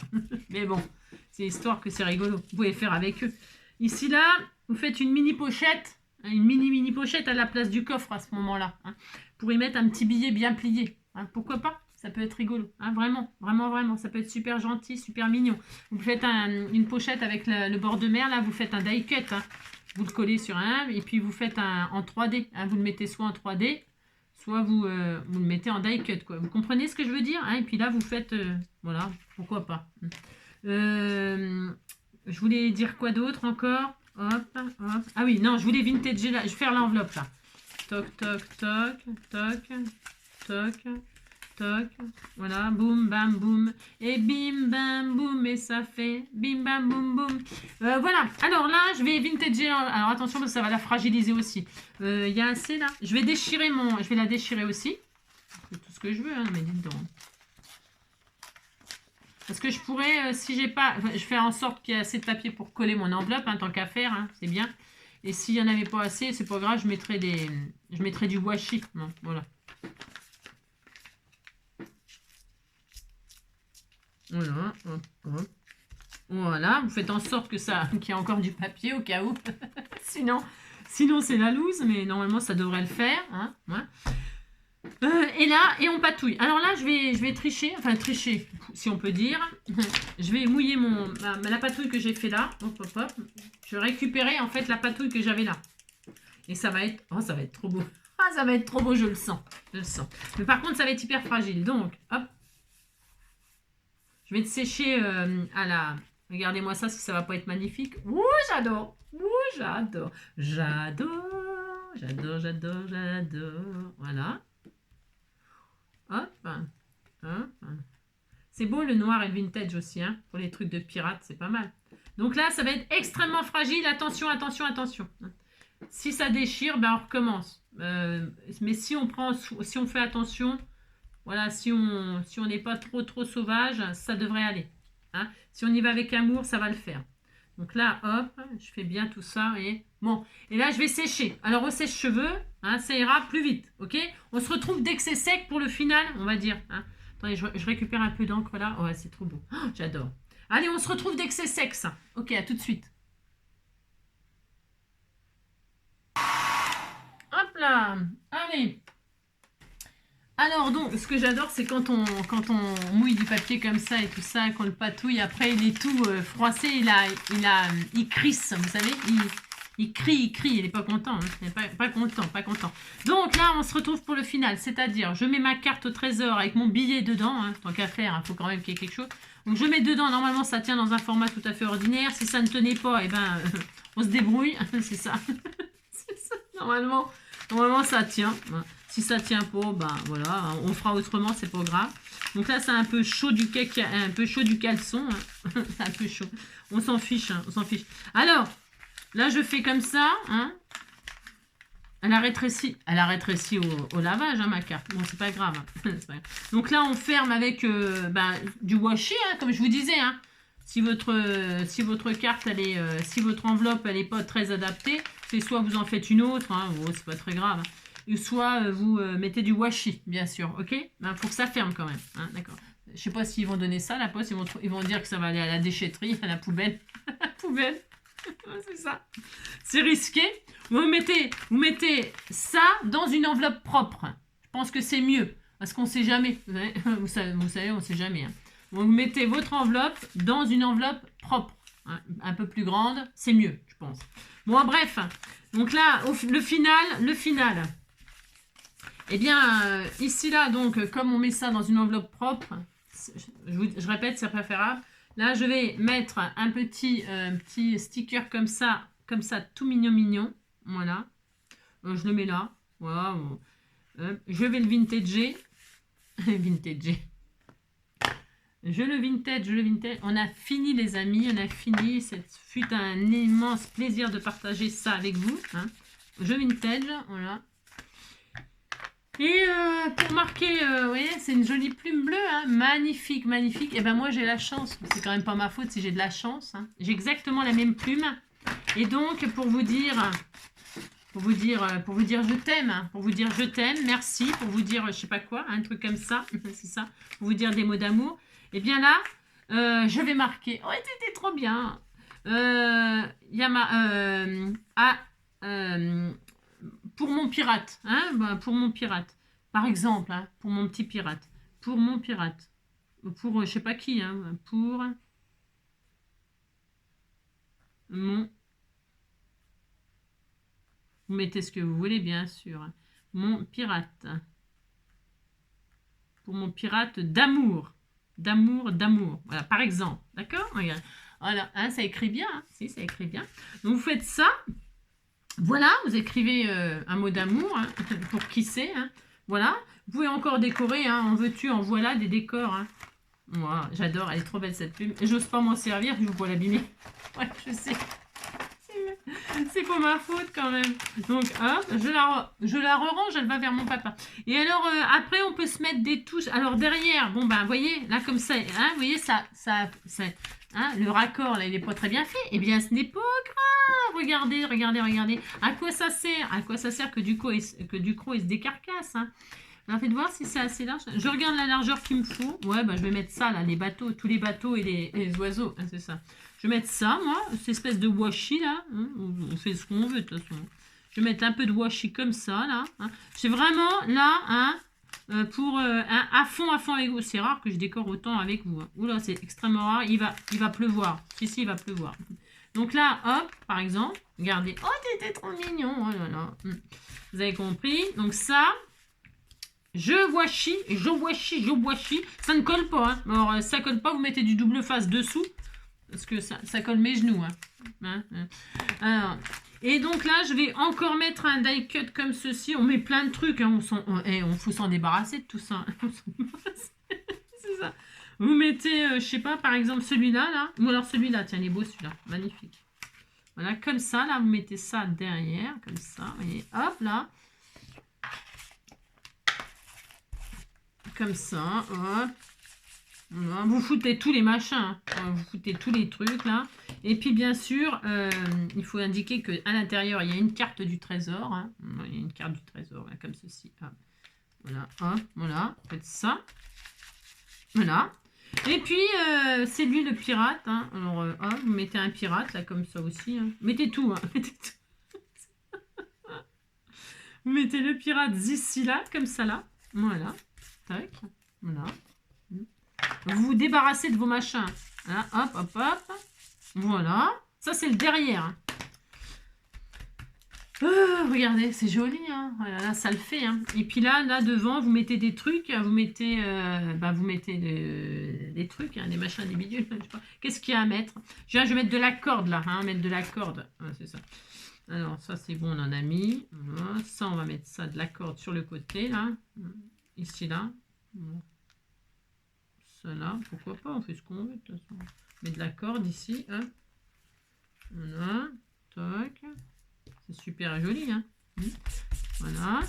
[SPEAKER 1] Mais bon, c'est histoire que c'est rigolo. Vous pouvez faire avec eux. Ici là, vous faites une mini pochette. Une mini pochette à la place du coffre à ce moment-là. Hein, pour y mettre un petit billet bien plié. Hein, pourquoi pas? Ça peut être rigolo. Hein, vraiment. Ça peut être super gentil, super mignon. Vous faites une pochette avec le bord de mer. Là, vous faites un die cut. Hein, vous le collez sur un. Et puis, vous faites en 3D. Hein, vous le mettez soit en 3D, soit vous le mettez en die cut, quoi. Vous comprenez ce que je veux dire, hein? Et puis là, vous faites, voilà, pourquoi pas. Je voulais dire quoi d'autre encore? Hop, hop. Ah oui, non, je voulais vintager là. Je vais faire l'enveloppe là. Toc, toc, toc, toc, toc, toc. Voilà, boum, bam, boum. Et bim, bam, boum. Et ça fait bim, bam, boum, boum. Voilà. Alors là, je vais vintager. Alors attention, parce que ça va la fragiliser aussi. Il y a assez là. Je vais déchirer Je vais la déchirer aussi. C'est tout ce que je veux, hein, mais dites donc. Parce que je pourrais, si j'ai pas... je fais en sorte qu'il y ait assez de papier pour coller mon enveloppe, hein, tant qu'à faire, hein, c'est bien. Et s'il n'y en avait pas assez, c'est pas grave, je mettrai du washi. Non, voilà. Voilà, hop, hop. Voilà, vous faites en sorte qu'il y ait encore du papier au cas où. sinon c'est la loose, mais normalement ça devrait le faire. Hein, ouais. Et là, on patouille. Alors là, je vais tricher, enfin tricher, si on peut dire. Je vais mouiller la patouille que j'ai fait là. Hop, hop, hop. Je vais récupérer en fait la patouille que j'avais là. Et ça va être, ça va être trop beau. Ah, ça va être trop beau, je le sens. Je le sens. Mais par contre, ça va être hyper fragile. Donc, hop. Je vais te sécher à la... Regardez-moi ça, si ça va pas être magnifique. Ouh, j'adore. Ouh, j'adore. J'adore. J'adore, j'adore, j'adore. Voilà. Hop. Hop. C'est beau le noir et le vintage aussi, hein, pour les trucs de pirates, c'est pas mal. Donc là, ça va être extrêmement fragile. Attention, attention, attention. Si ça déchire, ben on recommence. Mais si on fait attention, voilà, si on n'est pas trop sauvage, ça devrait aller. Hein. Si on y va avec amour, ça va le faire. Donc là, hop, je fais bien tout ça. Et bon, et là, je vais sécher. Alors, au sèche-cheveux, hein, ça ira plus vite. Ok? On se retrouve dès que c'est sec pour le final, on va dire. Hein. Attendez, je récupère un peu d'encre là. Ouais, c'est trop beau. Oh, j'adore. Allez, on se retrouve dès que c'est sec, ça. Ok, à tout de suite. Hop là. Allez. Alors donc, ce que j'adore, c'est quand on mouille du papier comme ça et tout ça, qu'on le patouille, après il est tout froissé, il crisse, vous savez, il crie, il n'est pas content, hein. Il n'est pas content. Donc là, on se retrouve pour le final, c'est-à-dire, je mets ma carte au trésor avec mon billet dedans, hein, tant qu'à faire, il faut quand même qu'il y ait quelque chose. Donc je mets dedans, normalement ça tient dans un format tout à fait ordinaire, si ça ne tenait pas, eh ben, on se débrouille, c'est ça. C'est ça, normalement ça tient, hein. Si ça tient pas, ben voilà, on fera autrement, c'est pas grave. Donc là, c'est un peu chaud du caleçon. Hein. C'est un peu chaud. On s'en fiche, hein, on s'en fiche. Alors, là, je fais comme ça. Hein. Elle a rétréci au lavage, hein, ma carte. Bon, c'est pas grave. Hein. Donc là, on ferme avec du washi, hein, comme je vous disais. Hein. Si votre carte, si votre enveloppe, elle n'est pas très adaptée, c'est soit vous en faites une autre, hein, c'est pas très grave. Hein. Soit vous mettez du washi, bien sûr, ok? Il faut que ça ferme quand même, hein, d'accord. Je ne sais pas s'ils vont donner ça à la poste, ils vont dire que ça va aller à la déchetterie, à la poubelle. La poubelle, c'est ça. C'est risqué. Vous mettez ça dans une enveloppe propre. Je pense que c'est mieux, parce qu'on ne sait jamais. Vous savez, on ne sait jamais. Hein. Vous mettez votre enveloppe dans une enveloppe propre, hein, un peu plus grande, c'est mieux, je pense. Bon, bref, donc là, le final. Eh bien, ici, là, donc, comme on met ça dans une enveloppe propre, je répète, c'est préférable. Là, je vais mettre un petit sticker comme ça, tout mignon. Voilà. Je le mets là. Voilà. Je vais le vintager. Je le vintage. On a fini, les amis. On a fini. Ce fut un immense plaisir de partager ça avec vous. Hein. Je vintage. Voilà. Et pour marquer, vous voyez, c'est une jolie plume bleue, hein, magnifique. Et ben moi j'ai la chance, c'est quand même pas ma faute si j'ai de la chance. Hein. J'ai exactement la même plume. Et donc pour vous dire je t'aime, merci, pour vous dire je sais pas quoi, un truc comme ça, c'est ça, pour vous dire des mots d'amour. Et bien là, je vais marquer. Oh, c'était trop bien. Il y a pour mon pirate, hein, pour mon pirate, par exemple, hein, pour mon petit pirate, pour mon pirate, pour je sais pas qui, hein, pour mon, vous mettez ce que vous voulez, bien sûr, mon pirate, pour mon pirate d'amour. D'amour. Voilà, par exemple. D'accord? Regarde. Voilà, hein, ça écrit bien. Hein. Si, ça écrit bien. Donc, vous faites ça. Voilà, vous écrivez un mot d'amour hein, pour qui c'est. Hein. Voilà. Vous pouvez encore décorer. Hein, en veux-tu, en voilà des décors. Hein. Moi, j'adore. Elle est trop belle cette plume. J'ose pas m'en servir. Je vous vois l'abîmer. Ouais, je sais. C'est pas ma faute quand même. Donc, hop, je la rerange, elle va vers mon papa. Et alors, après, on peut se mettre des touches. Alors, derrière, bon, ben, vous voyez, là, comme ça, hein, vous voyez, hein, le raccord, là, il est pas très bien fait. Eh bien, ce n'est pas grave. Regardez. À quoi ça sert? À quoi ça sert que du croc, il se décarcasse, hein? Alors, faites voir si c'est assez large. Je regarde la largeur qu'il me faut. Ouais, bah, je vais mettre ça, là, les bateaux, tous les bateaux et les oiseaux, hein, c'est ça. Je vais mettre ça, moi, cette espèce de washi, là. Hein, on fait ce qu'on veut, de toute façon. Je vais mettre un peu de washi comme ça, là. Hein. C'est vraiment, là, hein, pour à fond avec vous. C'est rare que je décore autant avec vous. Hein. Oula, c'est extrêmement rare. Il va pleuvoir. Si, il va pleuvoir. Donc là, hop, par exemple, regardez. Oh, t'étais trop mignon. Oh là là. Vous avez compris. Donc ça... Je washi. Ça ne colle pas. Hein. Alors, ça colle pas, vous mettez du double face dessous. Parce que ça colle mes genoux. Hein. Alors, et donc là, je vais encore mettre un die cut comme ceci. On met plein de trucs. Hein. On faut s'en débarrasser de tout ça. C'est ça. Vous mettez, je sais pas, par exemple celui-là. Là. Ou alors celui-là. Tiens, il est beau celui-là. Magnifique. Voilà, comme ça. Là, vous mettez ça derrière. Comme ça. Et hop, là. Comme ça, hop. Voilà. Vous foutez tous les machins, hein. Vous foutez tous les trucs là. Et puis bien sûr, il faut indiquer qu'à l'intérieur, il y a une carte du trésor. Hein. Il y a une carte du trésor, là, comme ceci. Hop. Voilà, hop, voilà, faites ça. Voilà. Et puis, c'est lui le pirate. Hein. Alors, hop, vous mettez un pirate là, comme ça aussi. Hein. Mettez tout, hein. Mettez tout. Vous mettez le pirate ici là, comme ça là. Voilà. Tac, voilà. Vous vous débarrassez de vos machins. Voilà, hop. Voilà. Ça, c'est le derrière. Regardez, c'est joli. Hein. Voilà, là, ça le fait. Hein. Et puis là, devant, vous mettez des trucs. Vous mettez des trucs, hein, des machins, des bidules. Qu'est-ce qu'il y a à mettre? Je vais mettre de la corde, là. Hein, mettre de la corde. Ouais, c'est ça. Alors, ça, c'est bon, on en a mis. Voilà. Ça, on va mettre ça, de la corde sur le côté, là. Ici, là. Ça, là. Pourquoi pas? On fait ce qu'on veut, de toute façon. On met de la corde ici. Hein. Voilà. Tac. C'est super joli. Hein. Voilà.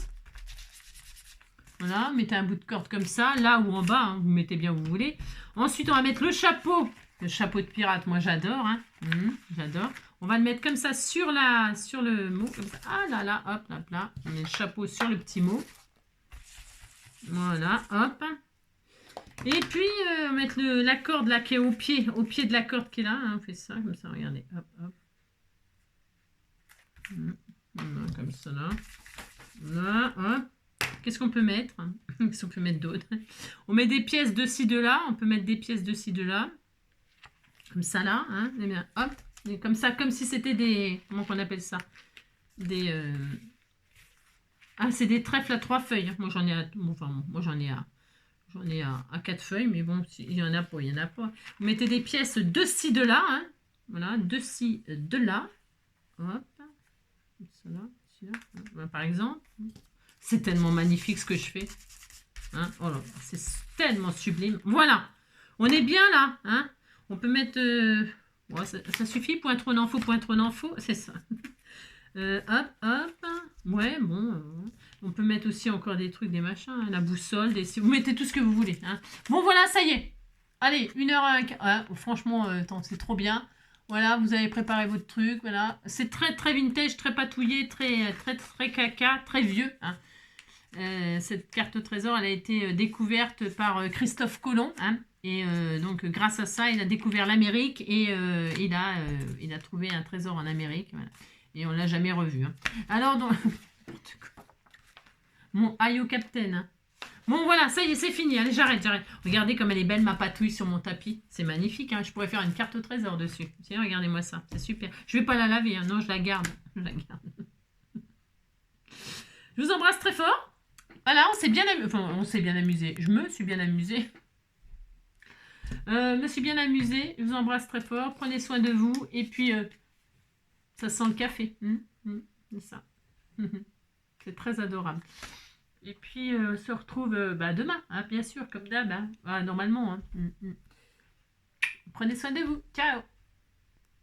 [SPEAKER 1] Voilà. Mettez un bout de corde comme ça. Là ou en bas. Hein. Vous mettez bien où vous voulez. Ensuite, on va mettre le chapeau. Le chapeau de pirate, moi, j'adore. Hein. J'adore. On va le mettre comme ça sur le mot. Comme ça. Ah là là. Hop, là. On met le chapeau sur le petit mot. Voilà, hop. Et puis, on va mettre la corde là qui est au pied de la corde qui est là. Hein, on fait ça, comme ça, regardez. Hop. Voilà, comme ça là. Là, hop. Qu'est-ce qu'on peut mettre? Qu'est-ce qu'on peut mettre d'autre? On met des pièces de ci, de là. On peut mettre des pièces de ci, de là. Comme ça là. Hein, et bien, hop. Et comme ça, comme si c'était des... Comment qu'on appelle ça? Des... Ah, c'est des trèfles à 3 feuilles. Moi, j'en ai à... Enfin, moi, j'en ai à 4 feuilles. Mais bon, il y en a pas, il y en a pas. Vous mettez des pièces de ci, de là. Hein. Voilà, de ci, de là. Hop. Ça là, ici, là. Voilà, par exemple. C'est tellement magnifique ce que je fais. Hein. Oh là, c'est tellement sublime. Voilà. On est bien là. Hein. On peut mettre... Ouais, ça suffit. Pointron en faux. C'est ça. Hop. Ouais, bon. On peut mettre aussi encore des trucs, des machins. Hein, la boussole. Vous mettez tout ce que vous voulez. Hein. Bon, voilà, ça y est. Allez, 1h01. Ah, franchement, c'est trop bien. Voilà, vous avez préparé votre truc. Voilà. C'est très, très vintage, très patouillé, très caca, très vieux. Hein. Cette carte au trésor, elle a été découverte par Christophe Colomb. Hein. Et donc, grâce à ça, il a découvert l'Amérique et il a trouvé un trésor en Amérique. Voilà. Et on ne l'a jamais revu. Hein. Alors, donc... Mon aïe au capitaine. Hein. Bon, voilà, ça y est, c'est fini. Allez, j'arrête. Regardez comme elle est belle, ma patouille sur mon tapis. C'est magnifique. Hein. Je pourrais faire une carte au trésor dessus. Tiens, regardez-moi ça. C'est super. Je ne vais pas la laver. Hein. Non, je la garde. Je vous embrasse très fort. Voilà, on s'est bien amusé. Enfin, on s'est bien amusé. Je me suis bien amusée. Me suis bien amusée. Je vous embrasse très fort. Prenez soin de vous. Et puis, ça sent le café. C'est ça. C'est très adorable. Et puis, on se retrouve bah, demain, hein, bien sûr, comme d'hab. Hein. Ah, normalement. Hein. Prenez soin de vous. Ciao.